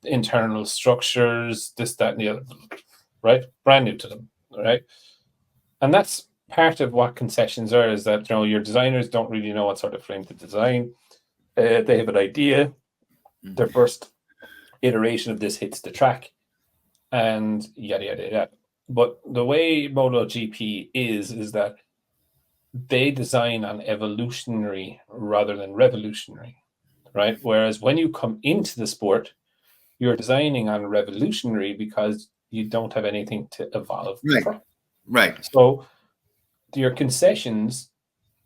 internal structures, this, that, and the other, right? Brand new to them, right? And that's part of what concessions are, is that your designers don't really know what sort of frame to design. They have an idea. Their first iteration of this hits the track, and yada yada yada. But the way MotoGP is that they design on evolutionary rather than revolutionary, right? Whereas when you come into the sport, you're designing on revolutionary because you don't have anything to evolve from. Right. So your concessions,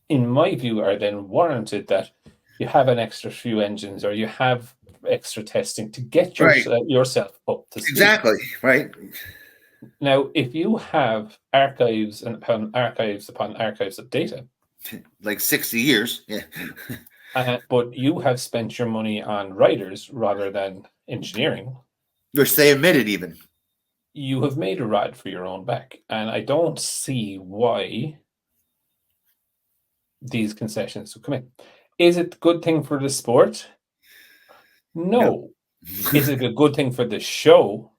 in my view, are then warranted that you have an extra few engines or you have extra testing to get yourself up to speed. Exactly, right. Now, if you have archives upon archives of data, 60 years, but you have spent your money on riders rather than engineering, which they admitted even, you have made a ride for your own back. And I don't see why these concessions will come in. Is it a good thing for the sport? No. Is it a good thing for the show?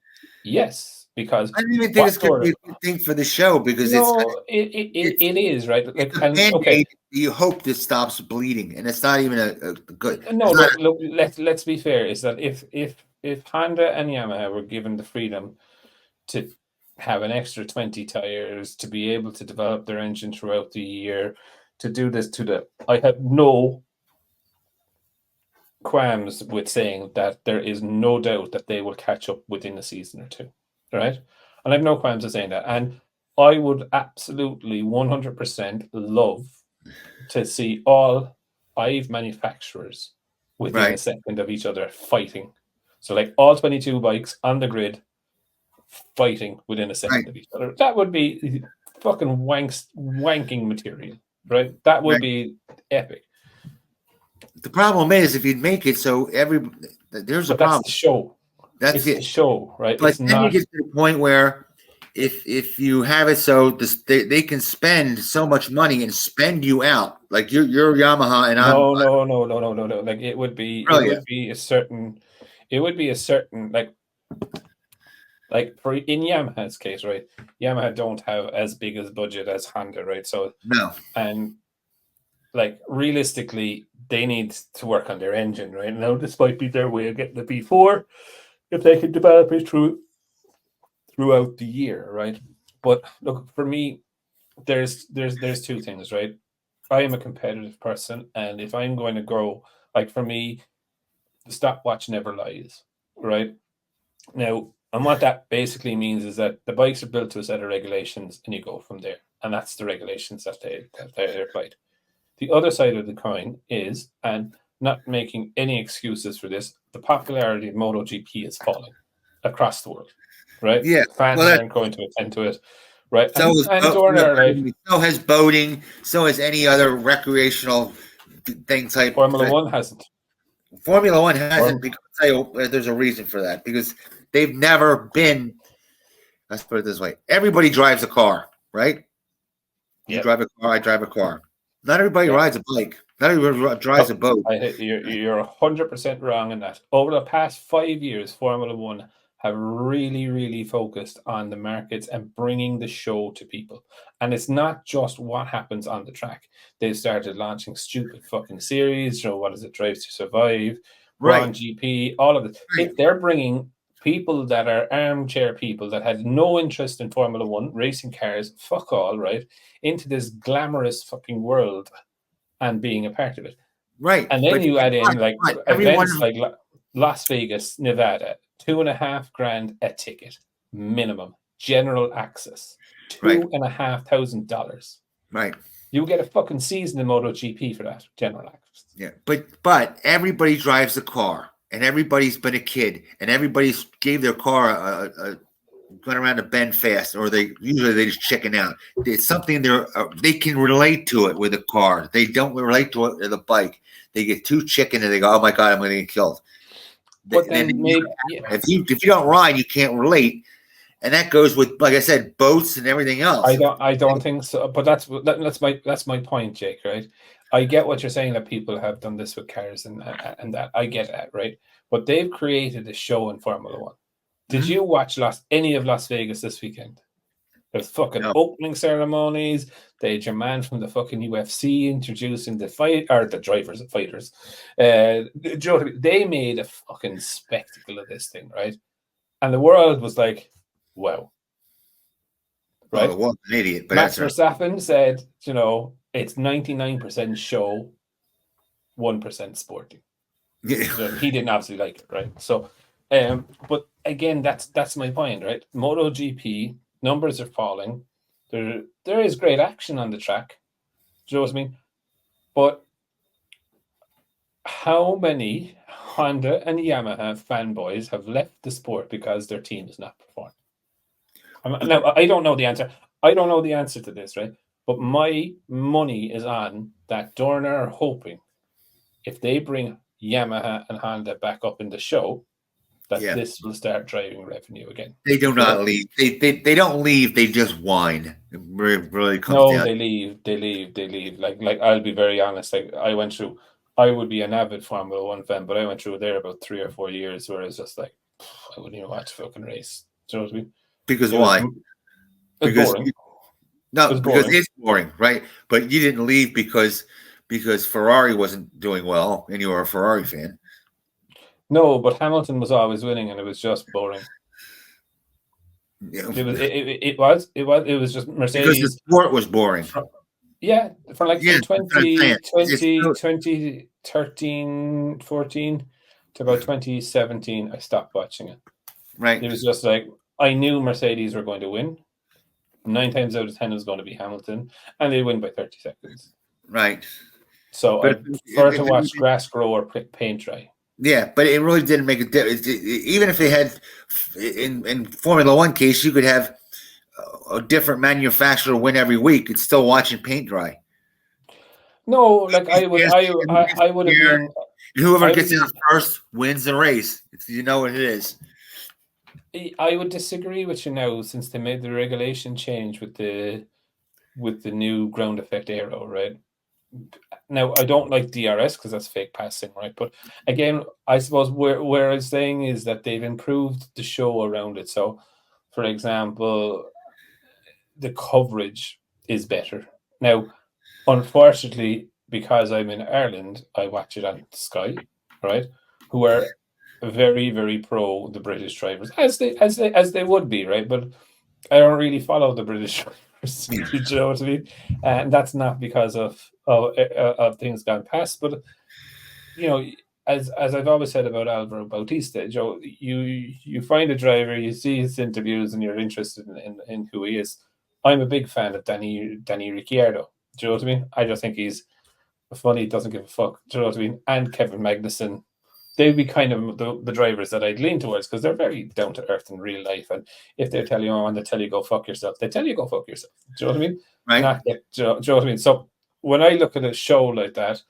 Yes, because I don't even think it's going to be a good thing for the show because it is, right? Okay, you hope this stops bleeding, and it's not even a good. No, look, let's be fair. Is that if Honda and Yamaha were given the freedom to have an extra 20 tires, to be able to develop their engine throughout the year, to do this I have no qualms with saying that there is no doubt that they will catch up within a season or two, right? And I have no qualms with saying that. And I would absolutely 100% love to see all 5 manufacturers within a second of each other fighting. So all 22 bikes on the grid fighting within a second of each other. That would be fucking wanking material, right? That would be epic. The problem is if you make it so there's a problem. That's the show. That's the show, right? But then you get to the point where if you have it so they can spend so much money and spend you out, like you're Yamaha and no. It would be a certain for in Yamaha's case, right? Yamaha don't have as big a budget as Honda, right? So no, and realistically, they need to work on their engine, right? Now, this might be their way of getting the B4 if they can develop it throughout the year, right? But look, for me, there's 2 things, right? I am a competitive person, and if I'm going to grow, for me, the stopwatch never lies, right? Now, and what that basically means is that the bikes are built to a set of regulations, and you go from there, and that's the regulations that they applied. The other side of the coin is, and not making any excuses for this, the popularity of MotoGP is falling across the world, right? Yeah, fans aren't going to attend to it, right? So has boating, so has any other recreational thing type. Formula One hasn't. Formula One hasn't because there's a reason for that, because they've never been let's put it this way. Everybody drives a car, right? You Yep. drive a car, I drive a car. Not everybody rides a bike. Not everybody drives a boat. You're 100% wrong in that. Over the past 5 years, Formula One have really, really focused on the markets and bringing the show to people. And it's not just what happens on the track. They've started launching stupid fucking series. What is it? Drive to Survive, Braun GP, all of it. Right. They're bringing people that are armchair people that had no interest in Formula One, racing cars, fuck all, right, into this glamorous fucking world and being a part of it. Right. And then you add in like events like Las Vegas, Nevada, $2,500 a ticket minimum, general access, $2,500. Right. You get a fucking season in MotoGP for that general access. Yeah, but everybody drives a car, and everybody's been a kid, and everybody's gave their car a going around a bend fast, or they just chicken out. It's something they can relate to it with a car. They don't relate to it with a bike. They get too chicken and they go, "Oh my god, I'm going to get killed." But if you don't ride, you can't relate, and that goes with, like I said, boats and everything else. I don't think so. But that's my point, Jake. Right? I get what you're saying that people have done this with cars and that. I get that, right? But they've created a show in Formula One. Did you watch any of Las Vegas this weekend? There's fucking opening ceremonies. They had your man from the fucking UFC introducing the fighters. They made a fucking spectacle of this thing, right? And the world was like, wow. Right? Well, it was an idiot. But Max Verstappen said, it's 99% show, 1% sporting. Yeah. So he didn't obviously like it, right? So, but again, that's my point, right? MotoGP numbers are falling. There is great action on the track. Do you know what I mean? But how many Honda and Yamaha fanboys have left the sport because their team is not performing? Now, I don't know the answer. I don't know the answer to this, right? But my money is on that Dorna are hoping if they bring Yamaha and Honda back up in the show, that this will start driving revenue again. They do not leave. They don't leave. They just whine. It really comes down. They leave. Like I'll be very honest. Like I would be an avid Formula One fan, but I went through there about 3 or 4 years where it's just like I wouldn't even watch a fucking race. Do you know what I mean? Because why? Because boring. Because it's boring, right? But you didn't leave because Ferrari wasn't doing well, and you were a Ferrari fan. No, but Hamilton was always winning, and it was just boring. Yeah. It was just Mercedes. Because the sport was boring. For 2013, 14 to about 2017, I stopped watching it. Right. It was just like I knew Mercedes were going to win. 9 times out of 10 it was going to be Hamilton, and they win by 30 seconds. Right. So I prefer to watch grass grow or paint dry. Yeah, but it really didn't make a difference. Even if they had, in Formula One case, you could have a different manufacturer win every week. It's still watching paint dry. No, like I would have been. Whoever gets in first wins the race. You know what it is. I would disagree with you now, since they made the regulation change with the new ground effect aero, right? Now, I don't like DRS because that's fake passing, right? But again, I suppose where I'm saying is that they've improved the show around it. So, for example, the coverage is better. Now, unfortunately, because I'm in Ireland, I watch it on Sky, right? Who are very, very pro the British drivers, as they would be, right? But I don't really follow the British drivers. Do you know what I mean? And that's not because of things gone past, but as I've always said about Alvaro Bautista, Joe, you find a driver, you see his interviews, and you're interested in who he is. I'm a big fan of Danny Ricciardo. Do you know what I mean? I just think he's funny, doesn't give a fuck. Do you know what I mean? And Kevin Magnussen. They'd be kind of the drivers that I'd lean towards, because they're very down to earth in real life. And if they tell you, and they tell you go fuck yourself, they tell you go fuck yourself. Do you know what I mean? Right. Do you know what I mean? So when I look at a show like that,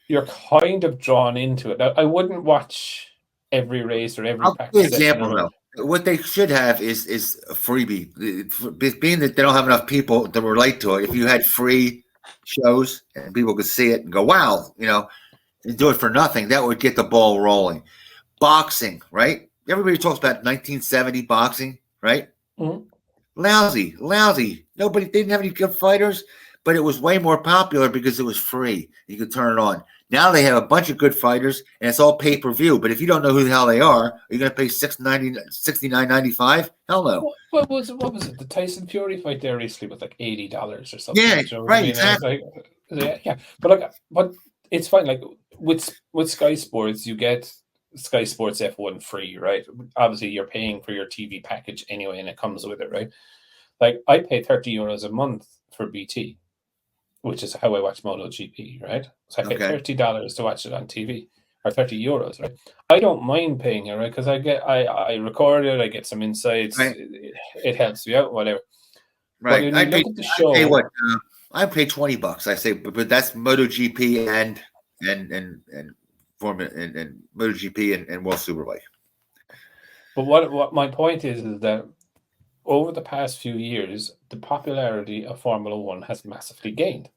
you're kind of drawn into it. Now, I wouldn't watch every race or every practice. Example though. What they should have is a freebie. Being that they don't have enough people to relate to it, if you had free shows and people could see it and go, wow, and do it for nothing, that would get the ball rolling. Boxing, right? Everybody talks about 1970 boxing, right? Mm-hmm. Lousy. They didn't have any good fighters, but it was way more popular because it was free. You could turn it on. Now they have a bunch of good fighters, and it's all pay-per-view. But if you don't know who the hell they are you going to pay $69.95? Hell no. What was it? The Tyson Fury fight there recently was like $80 or something. Yeah, you know right. I mean? Exactly. Yeah. But it's fine. Like with Sky Sports, you get Sky Sports F1 free, right? Obviously, you're paying for your TV package anyway, and it comes with it, right? Like I pay €30 a month for BT, which is how I watch MotoGP, right? So I pay $30 to watch it on TV, or €30, right? I don't mind paying it, right? Because I record it, I get some insights, right. it helps me out, whatever. Right. But when you look at the show, I pay $20. I say, but that's MotoGP and Formula and MotoGP and World Superbike. But what my point is that over the past few years, the popularity of Formula One has massively gained.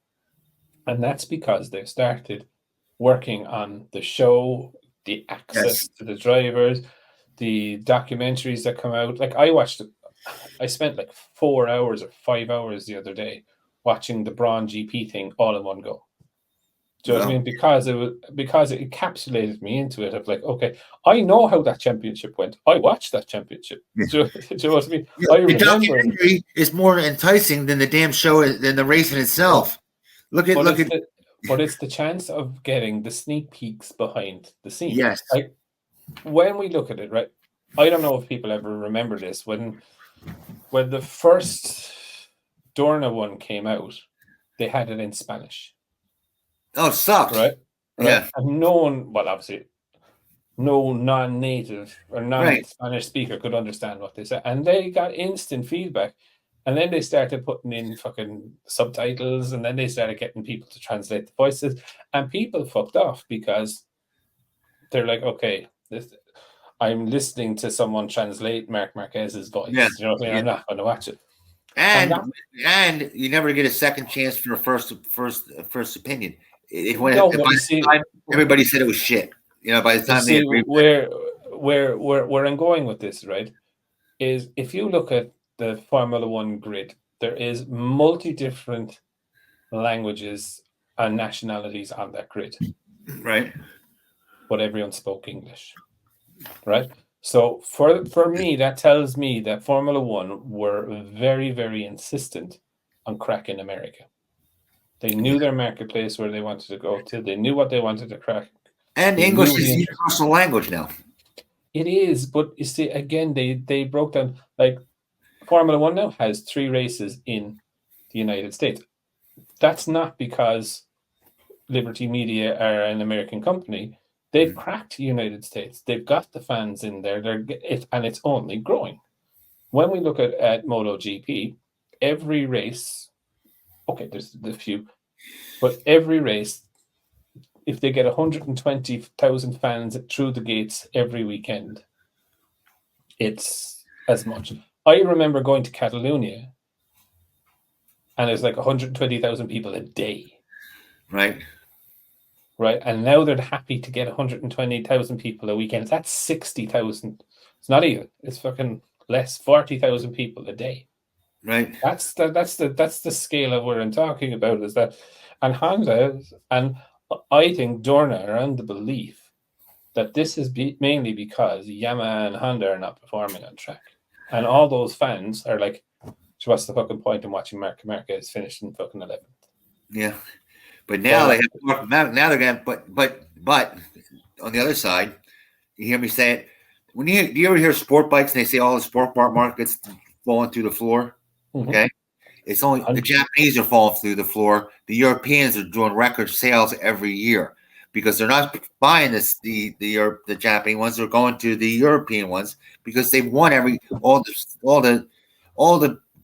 And that's because they've started working on the show, the access to the drivers, the documentaries that come out. Like I spent like 4 hours or 5 hours the other day watching the Braun GP thing all in one go. Do you know what I mean? Because it encapsulated me into it of like, okay, I know how that championship went. I watched that championship. Do you know what I mean? Yeah, the documentary is more enticing than the damn show, than the racing itself. But it's the chance of getting the sneak peeks behind the scenes. Yes. Like when we look at it, right? I don't know if people ever remember this when the first Dorna one came out, they had it in Spanish. Oh, it sucked. Right? Yeah. And no one, well, obviously, no non-native or non-Spanish speaker could understand what they said. And they got instant feedback. And then they started putting in fucking subtitles, and then they started getting people to translate the voices. And people fucked off because they're like, okay, I'm listening to someone translate Marc Marquez's voice. Yeah. You know what I mean? Yeah. I'm not going to watch it. And you never get a second chance for a first opinion. Everybody said it was shit. By the time they agreed. Where I'm going with this, right, is if you look at the Formula One grid, there is different languages and nationalities on that grid. Right. But everyone spoke English. Right? So for me, that tells me that Formula One were very, very insistent on cracking America. They knew their marketplace where they wanted to go to. They knew what they wanted to crack. And English is the universal language now. It is, but you see, again, they broke down, like Formula One now has 3 races in the United States. That's not because Liberty Media are an American company. They've cracked the United States. They've got the fans in there. And it's only growing. When we look at MotoGP, every race, okay, there's a few, but every race, if they get 120,000 fans through the gates every weekend, it's as much. I remember going to Catalonia, and there's like 120,000 people a day. Right. Right. And now they're happy to get 120,000 people a weekend. That's 60,000. It's not even. It's fucking less. 40,000 people a day. Right. That's the scale of what I'm talking about. Is that, and Honda, and I think Dorna are on the belief that this is mainly because Yamaha and Honda are not performing on track, and all those fans are like, so what's the fucking point in watching Marc Marquez finish in fucking 11th? Yeah. But now they have now they're going. But on the other side, you hear me say it. Do you ever hear sport bikes and they say all the sport bar markets falling through the floor? Mm-hmm. Okay, it's only the Japanese are falling through the floor. The Europeans are doing record sales every year because they're not buying the Japanese ones. They're going to the European ones because they've won all the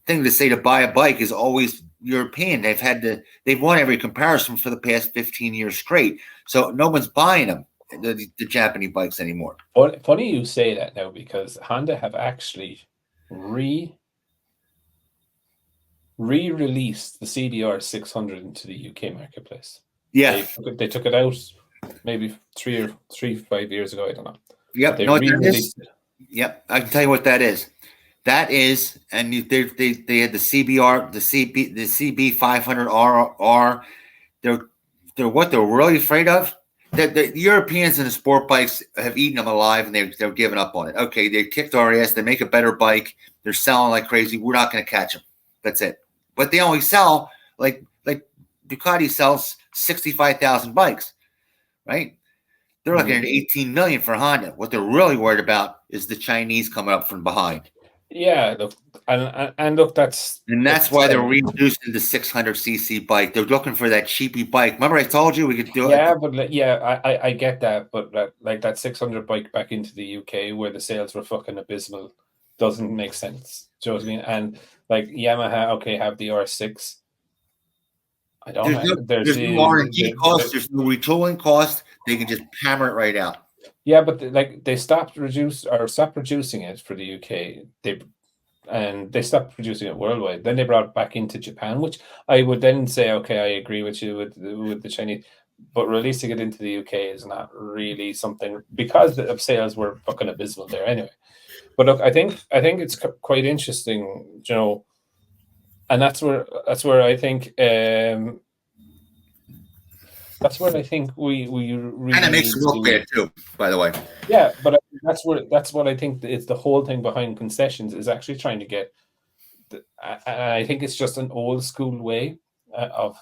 thing to say to buy a bike is always European. They've won every comparison for the past 15 years straight. So no one's buying them. the Japanese bikes anymore. Funny you say that now, because Honda have actually re-released the CBR 600 into the UK marketplace. Yeah, they took it out maybe 5 years ago. I don't know. Yep. They No, re-released it. Yep. I can tell you what that is. That is, and they had the CBR, the CB 500RR. They're what they're really afraid of. That the Europeans and the sport bikes have eaten them alive, and they're giving up on it. Okay, they kicked our ass. They make a better bike. They're selling like crazy. We're not going to catch them. That's it. But they only sell like Ducati sells 65,000 bikes, right? They're looking at 18 million for Honda. What they're really worried about is the Chinese coming up from behind. Yeah, look, and look, that's why they're reintroducing the 600cc bike. They're looking for that cheapy bike. Remember, I told you we could do it. Yeah, but I get that, but like that 600 bike back into the UK where the sales were fucking abysmal doesn't make sense. Do you know what I mean? And like Yamaha, okay, have the R6. I don't know. There's no R&D cost. There's no retooling cost. They can just hammer it right out. Yeah, but they stopped producing it for the UK. They stopped producing it worldwide. Then they brought it back into Japan, which I would then say, okay, I agree with you with the Chinese, but releasing it into the UK is not really something, because the sales were fucking abysmal there anyway. But look, I think it's quite interesting, you know, and that's where I think we really kind of makes it look bad too, by the way. Yeah, but that's what I think it's the whole thing behind concessions is actually trying to get. I think it's just an old school way of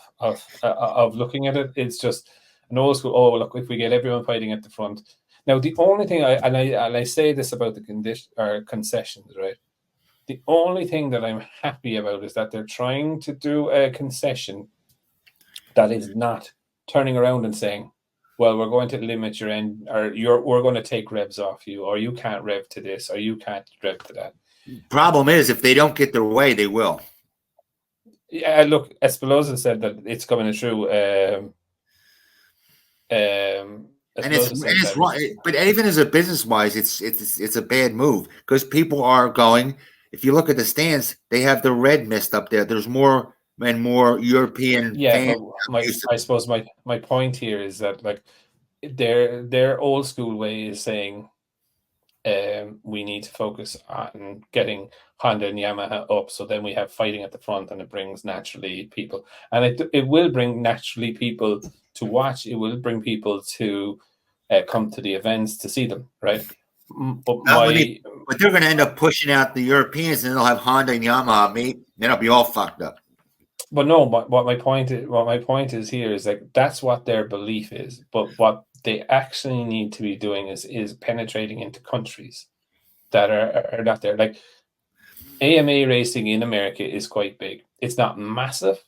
looking at it. It's just an old school. Oh, look, if we get everyone fighting at the front. Now, the only thing I say this about the concessions, right? The only thing that I'm happy about is that they're trying to do a concession that is not turning around and saying, well, we're going to limit your end, or we're going to take revs off you, or you can't rev to this, or you can't rev to that. Problem is, if they don't get their way, they will. Yeah, look, Espinosa said that it's coming through. And it's right, but even as a business wise, it's a bad move, because people are going. If you look at the stands, they have the red mist up there. There's more and more European. Yeah, but I suppose my point here is that like their old school way is saying we need to focus on getting Honda and Yamaha up, so then we have fighting at the front, and it brings naturally people, and it will bring naturally people to watch. It will bring people to come to the events to see them, right? But they're going to end up pushing out the Europeans, and they'll have Honda and Yamaha meet. Then it'll be all fucked up. But no, what my point is here is like that's what their belief is. But what they actually need to be doing is penetrating into countries that are not there. Like AMA racing in America is quite big. It's not massive.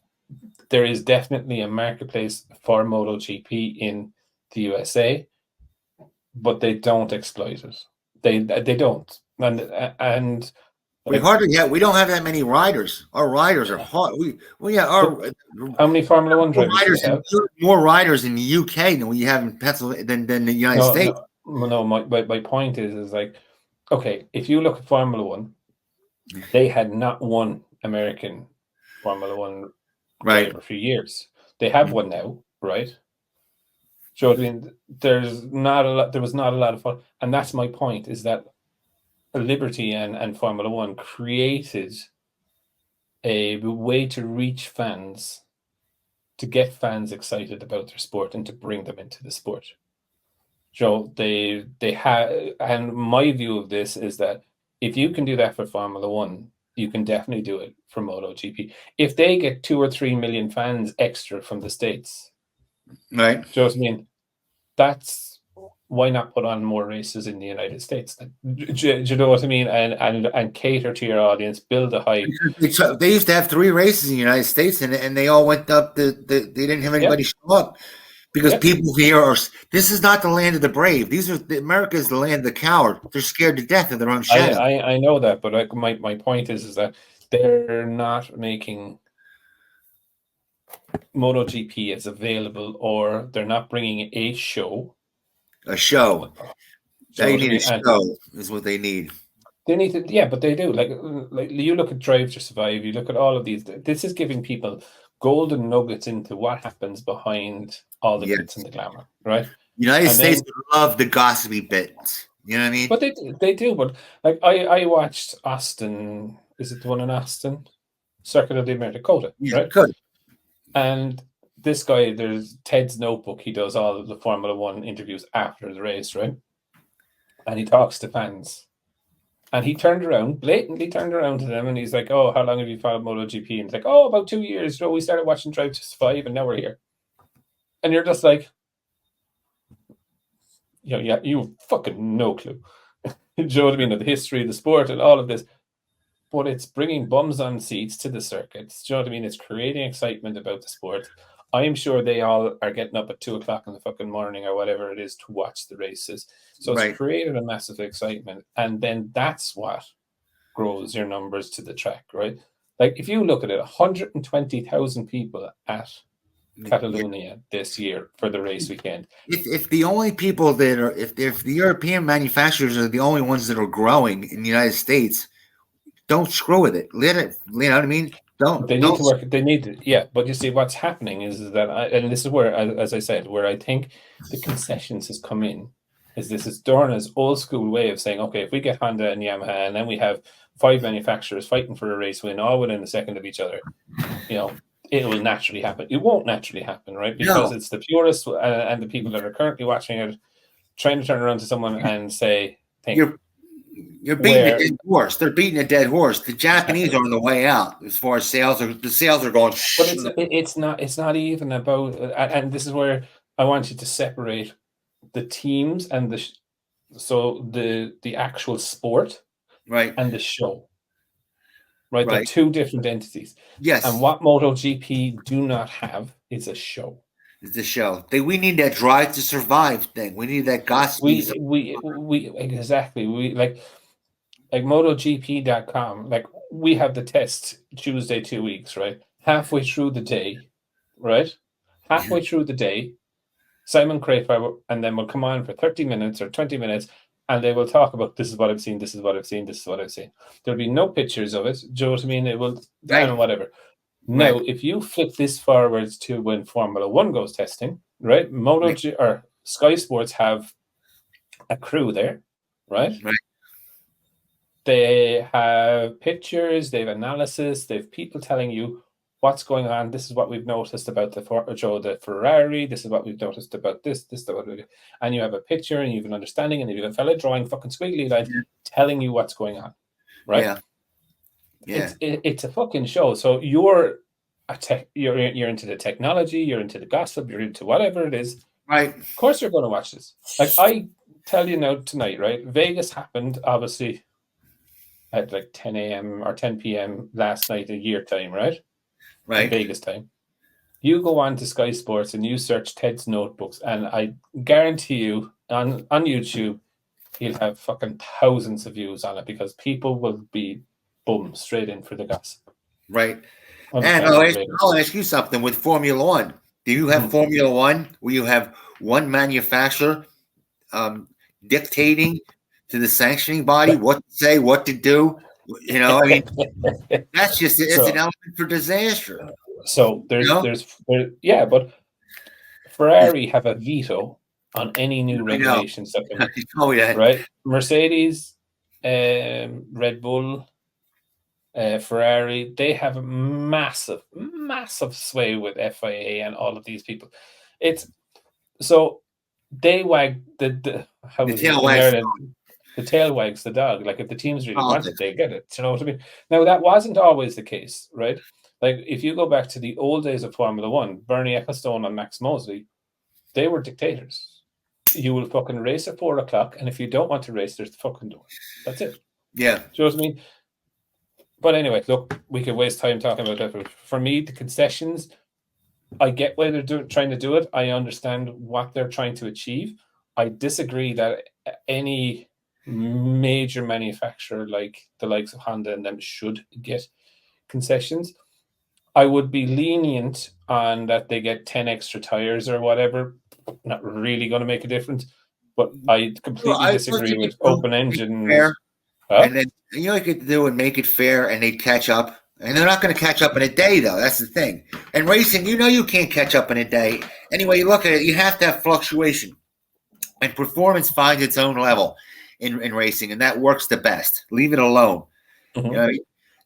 There is definitely a marketplace for MotoGP in the USA, but they don't exploit it. They don't. And we don't have that many riders. Our riders are hard. How many Formula One drivers do we have? More riders in the UK than we have in Pennsylvania than the United States. No, my point is like, okay, if you look at Formula One, they had not one American Formula One driver for years. They have one now, right? So I mean, there was not a lot of fun, and that's my point. Is that Liberty and Formula One created a way to reach fans, to get fans excited about their sport, and to bring them into the sport. So they have, and my view of this is that if you can do that for Formula One, you can definitely do it for MotoGP. If they get 2 or 3 million fans extra from the States, right? So I mean, that's why not put on more races in the United States? Do you know what I mean? And cater to your audience, build a hype. They used to have 3 races in the United States, and they all went up. They didn't have anybody show up because people here are. This is not the land of the brave. America is the land of the coward. They're scared to death of their own shadow. I know that, but like my point is that they're not making MotoGP as available, or they're not bringing a show A show. So They what I need a mean, show is what they need. they need to, yeah, but they do. Like you look at Drive to Survive, you look at all of these. This is giving people golden nuggets into what happens behind all the glitz and the glamour, right? United And States then, love the gossipy bits. You know what I mean? but they do. But like I watched Austin. Is it the one in Austin? Circuit of the American Dakota, Yeah, right? good. And this guy, there's Ted's notebook. He does all of the Formula One interviews after the race, right? And he talks to fans. And he blatantly turned around to them, and he's like, "Oh, how long have you followed MotoGP?" And it's like, "Oh, about 2 years. We started watching Drive to Survive, and now we're here." And you're just like, yeah, you have fucking no clue. Do you know what I mean? Of the history of the sport and all of this. But it's bringing bums on seats to the circuits. Do you know what I mean? It's creating excitement about the sport. I'm sure they all are getting up at 2:00 in the fucking morning or whatever it is to watch the races. So it's created a massive excitement. And then that's what grows your numbers to the track, right? Like if you look at it, 120,000 people at Catalonia this year for the race weekend. If the only people that are, if the European manufacturers are the only ones that are growing in the United States, don't screw with it. Let it, you know what I mean? They need to work. They need to, yeah. But you see, what's happening is that, and this is where, as I said, where I think the concessions has come in, is this is Dorna's old school way of saying, okay, if we get Honda and Yamaha, and then we have 5 manufacturers fighting for a race win, all within a second of each other, it will naturally happen. It won't naturally happen, right? Because it's the purists and the people that are currently watching it trying to turn around to someone and say, You're beating a dead horse. They're beating a dead horse. The Japanese are on the way out as far as sales are. The sales are going. But it's not even about. And this is where I want you to separate the teams and the actual sport, right, and the show. Right, they're two different entities. Yes, and what MotoGP do not have is a show. It's the show. We need that drive to survive thing. We need that gospel. We exactly. We like MotoGP.com. Like we have the test Tuesday 2 weeks, right? Halfway through the day, right? Halfway through the day, Simon Crafar and then will come on for 30 minutes or 20 minutes, and they will talk about this is what I've seen, this is what I've seen, this is what I've seen. There'll be no pictures of it. Do you know what I mean? It will, I don't know, whatever. Now, if you flip this forwards to when Formula One goes testing, right? MotoGP or Sky Sports have a crew there, right? They have pictures, they have analysis, they have people telling you what's going on. This is what we've noticed about the Ferrari. This is what we've noticed about this. And you have a picture and you have an understanding, and you have a fella drawing fucking squiggly lines telling you what's going on, right? Yeah. It's a fucking show. So you're into the technology, you're into the gossip, you're into whatever it is. Right. Of course you're going to watch this. Like I tell you now tonight, right? Vegas happened obviously at like 10 a.m. or 10 p.m. last night a year time, right? Right. Vegas time. You go on to Sky Sports and you search Ted's notebooks, and I guarantee you on YouTube he'll have fucking thousands of views on it, because people will be boom straight in for the gossip. Right. And I'll ask you something with Formula One. Do you have Formula One where you have one manufacturer dictating to the sanctioning body what to say, what to do? You know, I mean, that's just it's an element for disaster. So there's but Ferrari have a veto on any new regulations that come in. Right? Mercedes, Red Bull, Ferrari, they have a massive sway with FIA and all of these people. It's so they wag the tail wags the dog. Like if the teams really want it, they get it. You know what I mean? Now that wasn't always the case, right? Like if you go back to the old days of Formula One, Bernie Ecclestone and Max Mosley, they were dictators. You will fucking race at 4:00, and if you don't want to race, there's the fucking door. That's it. Yeah. Do you know what I mean? But anyway, look, we could waste time talking about that. But for me, the concessions, I get why they're trying to do it. I understand what they're trying to achieve. I disagree that any major manufacturer like the likes of Honda and them should get concessions. I would be lenient on that they get 10 extra tires or whatever. Not really going to make a difference. But I completely disagree with open engines. And then you know what you could do and make it fair, and they'd catch up. And they're not going to catch up in a day, though. That's the thing. And racing, you can't catch up in a day. Anyway, you look at it, you have to have fluctuation. And performance finds its own level in racing, and that works the best. Leave it alone. Mm-hmm. You know,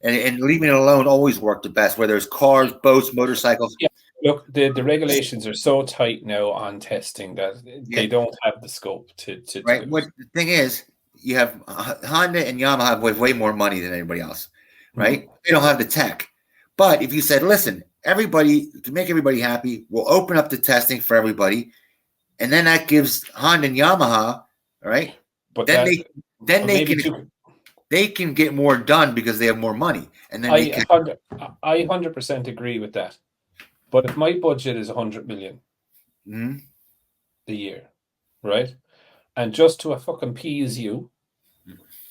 and leaving it alone always worked the best, whether it's cars, boats, motorcycles. Yeah. Look, the regulations are so tight now on testing that they don't have the scope to right. do it. What the thing is, you have Honda and Yamaha have way more money than anybody else, right? Mm-hmm. They don't have the tech. But if you said, listen, everybody, to make everybody happy, we'll open up the testing for everybody, and then that gives Honda and Yamaha, right? But then they can get more done because they have more money, and then I 100% agree with that. But if my budget is 100 million a year, right? And just to fucking appease you,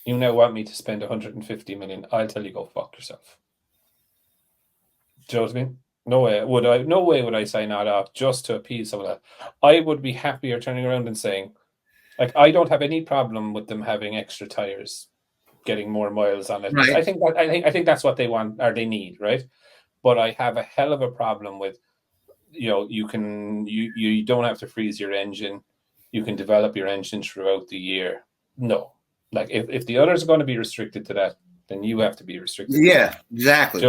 you now want me to spend 150 million. I'll tell you, go fuck yourself. Do you know what I mean? No way would I sign that off just to appease some of that. I would be happier turning around and saying, like, I don't have any problem with them having extra tires, getting more miles on it. Right. I think that's what they want or they need, right? But I have a hell of a problem with, you don't have to freeze your engine. You can develop your engine throughout the year. No, like if the others are going to be restricted to that, then you have to be restricted. Yeah, exactly.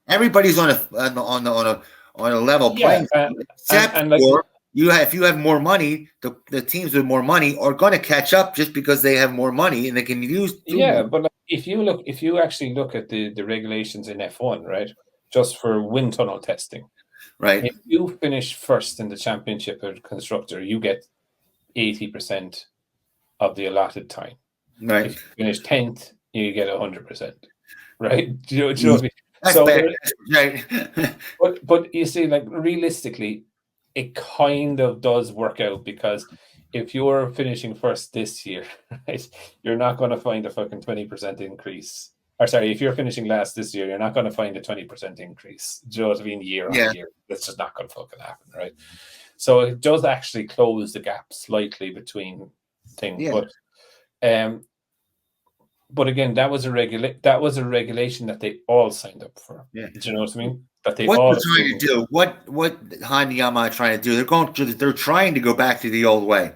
Everybody's on a level playing field, except for if you have more money, the teams with more money are going to catch up just because they have more money and they can use. But if you actually look at the regulations in F1, right, just for wind tunnel testing, right, if you finish first in the championship or constructor, you get 80% of the allotted time. Right. If you finish 10th, you get 100%. Right? Do you know what I mean? That's bad. Right. but you see, like, realistically, it kind of does work out, because if you're finishing first this year, right, you're not going to find a fucking 20% increase. Or sorry, if you're finishing last this year, you're not going to find a 20% increase. Do you know what I mean? Year on year. That's just not going to fucking happen, right? So it does actually close the gap slightly between things. Yeah. But again, that was a regulation that they all signed up for. Yeah. Do you know what I mean? That they what all they're trying to do, what Honda and Yamaha are trying to do, they're trying to go back to the old way.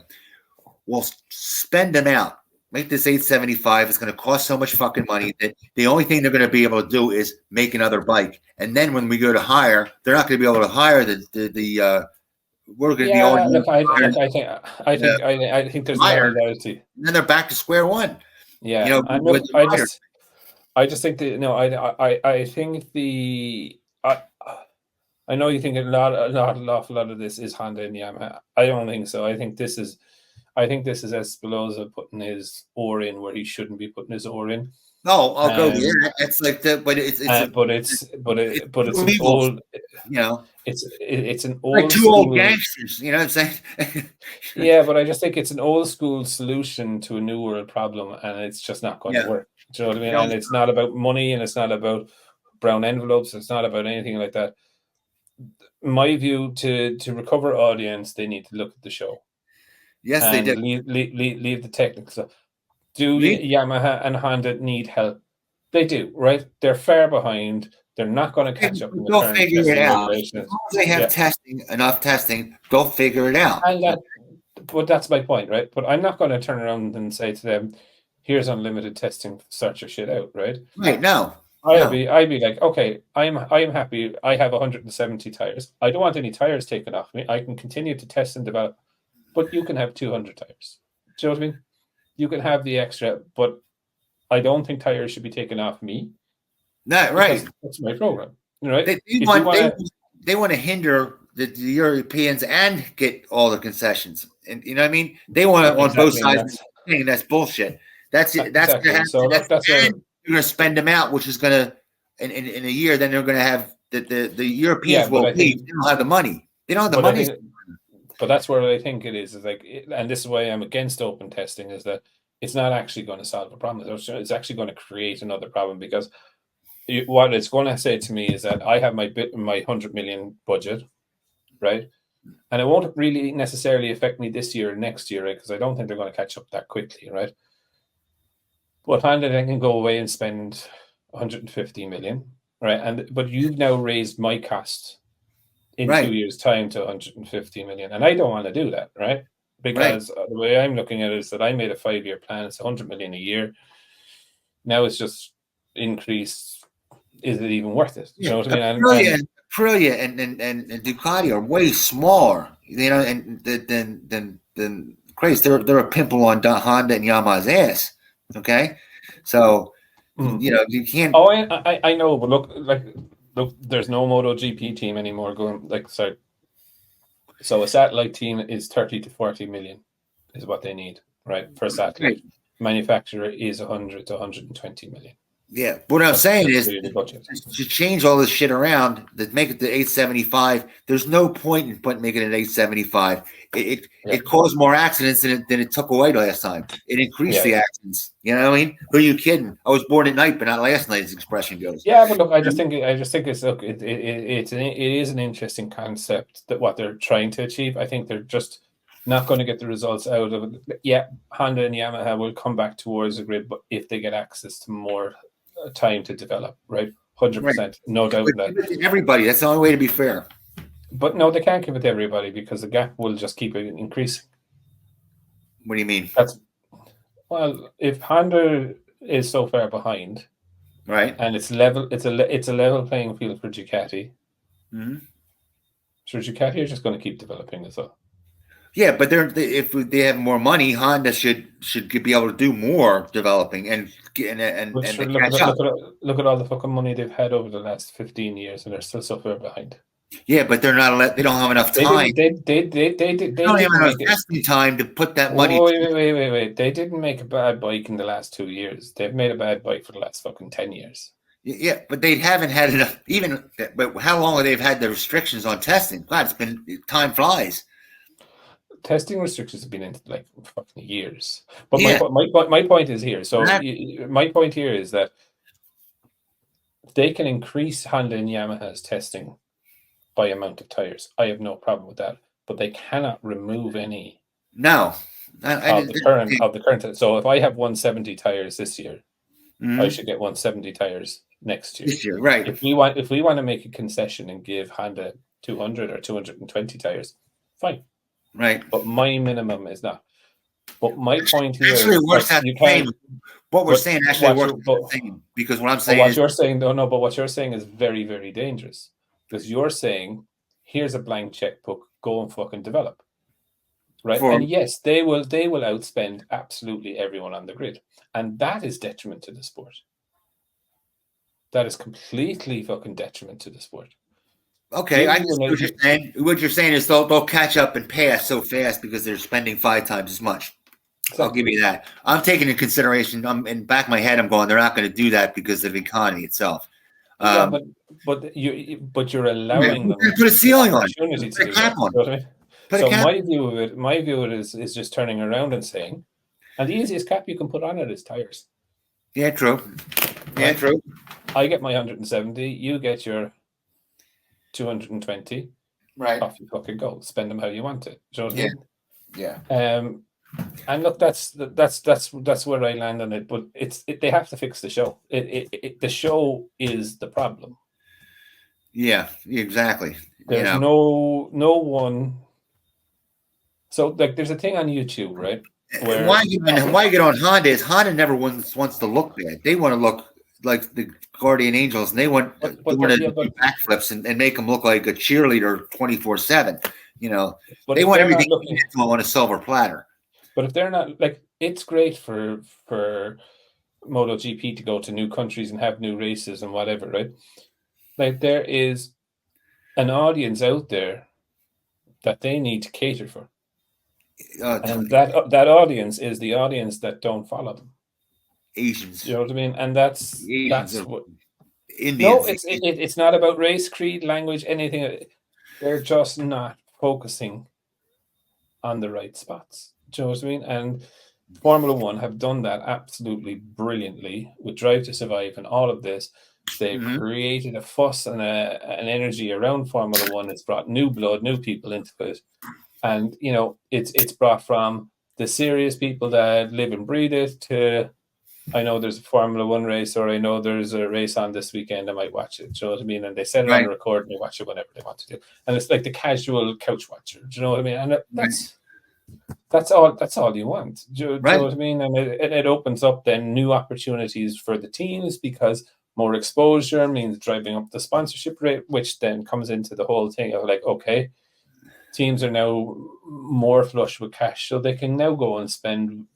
Well, spend them out. Make this 875. It's going to cost so much fucking money that the only thing they're going to be able to do is make another bike. And then when we go to hire, they're not going to be able to hire we're going to be all. Look, I think there's no reality. And then they're back to square one. Yeah, I just think that I think I know you think an awful lot of this is Honda and Yamaha. I don't think so. I think this is Espinosa putting his oar in where he shouldn't be putting his oar in. No, I'll go there. It's like that, but it's an old, it's an old, like two old gangsters. You know what I'm saying? Yeah, but I just think it's an old school solution to a new world problem, and it's just not going to work. Do you know what I mean? And it's not about money, and it's not about brown envelopes. It's not about anything like that. My view, to recover audience, they need to look at the show. Yes, they do. Leave the technical stuff. Do Yamaha and Honda need help? They do, right? They're far behind. They're not going to catch up. They'll figure it out. As long as they have enough testing, they'll figure it out. But that's my point, right? But I'm not going to turn around and say to them, "Here's unlimited testing. Sort your shit out," right? Right. No. I'd be like, okay, I'm happy. I have 170 tires. I don't want any tires taken off me. I can continue to test and develop, but you can have 200 tires. Do you know what I mean? You can have the extra, but I don't think tires should be taken off me. No, right. That's my program, right? They want to hinder the Europeans and get all the concessions, and you know what I me. They want it on both sides. And that's bullshit. That's going to happen. So you're going to spend them out, which is going to in a year. Then they're going to have the Europeans will leave. They don't have the money. They don't have the money. But that's where I think it is like, and this is why I'm against open testing, is that it's not actually going to solve a problem. It's actually going to create another problem, because what it's going to say to me is that I have my 100 million budget, right? And it won't really necessarily affect me this year or next year, right? Because I don't think they're going to catch up that quickly, right? But Honda then can go away and spend 150 million, right? But you've now raised my cost in 2 years' time to 150 million, and I don't want to do that, right? Because the way I'm looking at it is that I made a 5-year plan. It's 100 million a year. Now it's just increased. Is it even worth it? You know what I mean? Aprilia and Ducati are way smaller, and than Craze. They're a pimple on Honda and Yamaha's ass. Okay, so you can't. Oh, I know, but look, there's no MotoGP team anymore going So a satellite team is 30 to 40 million is what they need, right? For a satellite. Right. Manufacturer is 100 to 120 million. Yeah, what I'm saying is to change all this shit around, to make it to 875. There's no point in making it 875. It caused more accidents than it took away last time. It increased the accidents. You know what I mean? Who are you kidding? I was born at night, but not last night, as the expression goes. Yeah, but look, I just think it's it is an interesting concept that what they're trying to achieve. I think they're just not going to get the results out of it. Yeah, Honda and Yamaha will come back towards the grid, but if they get access to more time to develop, right? 100%, no doubt about that. Everybody, that's the only way to be fair. But no, they can't give it to everybody because the gap will just keep increasing. What do you mean? If Honda is so far behind, right, and it's level, it's a level playing field for Ducati. Mm-hmm. So Ducati are just going to keep developing as well. Yeah, but if they have more money, Honda should be able to do more developing and look at all the fucking money they've had over the last 15 years, and they're still so far behind. Yeah, but they're not. They don't have enough time. They don't have enough testing time to put that money. Wait! They didn't make a bad bike in the last 2 years. They've made a bad bike for the last fucking 10 years. Yeah, but they haven't had enough. But how long have they had the restrictions on testing? God, it's been time flies. Testing restrictions have been in like fucking years. But my point is here. So my point here is that they can increase Honda and Yamaha's testing by amount of tires. I have no problem with that. But they cannot remove any of the current. So if I have 170 tires this year, I should get 170 tires next year. This year, right? If we want to make a concession and give Honda 200 or 220 tires, fine. Right. But my minimum is not. But my point here actually works out the same. What we're saying actually works out the same. Because what I'm saying but what you're saying is very, very dangerous. Because you're saying, here's a blank checkbook, go and fucking develop. Right? And yes, they will outspend absolutely everyone on the grid. And that is detriment to the sport. That is completely fucking detriment to the sport. Okay, I see what you're saying. What you're saying is they'll catch up and pass so fast because they're spending 5 times as much. Exactly. I'll give you that. I'm taking into consideration. In the back of my head, I'm going, they're not going to do that because of the economy itself. But you're allowing them to put a ceiling on. To do that, you know what I mean? So my view of it is just turning around and saying, and the easiest cap you can put on it is tires. Yeah, true. Yeah, true. I get my 170. You get your 220. Right. Off you fucking go. Spend them how you want it. Do you know what I mean? Yeah. And look, that's where I land on it. But they have to fix the show. The show is the problem. Yeah, exactly. There's no one. So like, there's a thing on YouTube, right? Where why you get on Honda is Honda never wants to look bad. They want to look like the Guardian Angels, and they want to do backflips and make them look like a cheerleader 24/7. You know, they want everything on a silver platter. But if they're not, like, it's great for MotoGP to go to new countries and have new races and whatever, right? Like, there is an audience out there that they need to cater for. And that audience is the audience that don't follow them. Asians. You know what I mean? And that's what Indians. No, it's not about race, creed, language, anything. They're just not focusing on the right spots. Do you know what I mean? And Formula One have done that absolutely brilliantly with Drive to Survive and all of this. They've created a fuss and an energy around Formula One. It's brought new blood, new people into it, and it's brought from the serious people that live and breathe it to, I know there's a Formula One race, or I know there's a race on this weekend, I might watch it. Do you know what I mean? And they set it on the record and they watch it whenever they want to do. And it's like the casual couch watcher. Do you know what I mean? And that's all you want. Do you know what I mean? And it opens up then new opportunities for the teams, because more exposure means driving up the sponsorship rate, which then comes into the whole thing of like, okay, teams are now more flush with cash, so they can now go and spend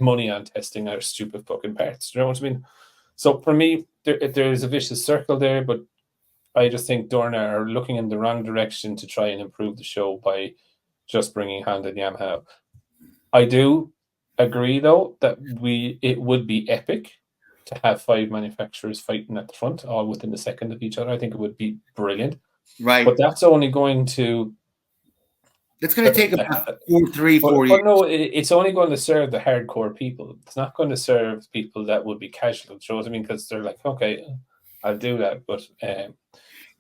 money on testing our stupid fucking parts. Do you know what I mean? So for me, there's a vicious circle there, but I just think Dorna are looking in the wrong direction to try and improve the show by just bringing Honda and Yamaha. I do agree, though, that it would be epic to have 5 manufacturers fighting at the front, all within a second of each other. I think it would be brilliant. Right. But that's only going to... It's going to take about 4 years. But no, it's only going to serve the hardcore people. It's not going to serve people that would be casual. Do you know what I mean? Because they're like, okay, I'll do that. But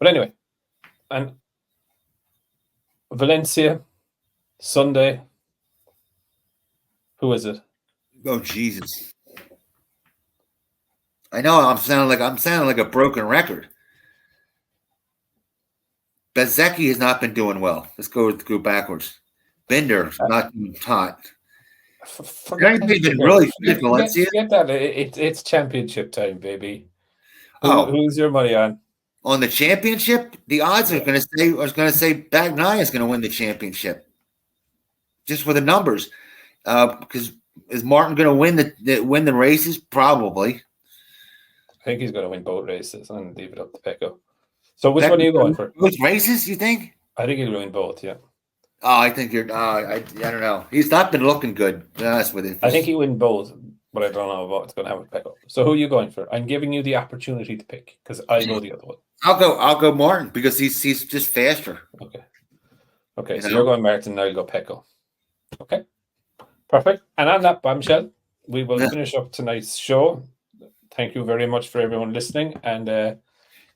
anyway, and Valencia, Sunday. Who is it? Oh, Jesus. I know I'm sounding like a broken record. Bezecchi has not been doing well. Let's go backwards. Bender not hot. Forget that. It's championship time, baby. Who's your money on? On the championship, the odds are going to say. I was going to say Bagnaia is going to win the championship, just for the numbers. Because is Martin going to win the races? Probably. I think he's going to win both races and leave it up to Pecco. So which one are you going for? Both races, you think? I think he'll win both, yeah. Oh, I think you're... I don't know. He's not been looking good, to be honest with you. I think he'll win both, but I don't know what's going to happen with Pecco. So who are you going for? I'm giving you the opportunity to pick, because I know the other one. I'll go Martin, because he's just faster. Okay, so you're going Martin, and I'll go Pecco. Okay, perfect. And on that bombshell, we will finish up tonight's show. Thank you very much for everyone listening, and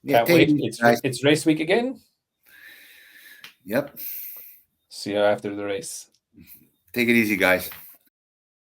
can't wait. It's race week again. Yep. See you after the race. Take it easy, guys.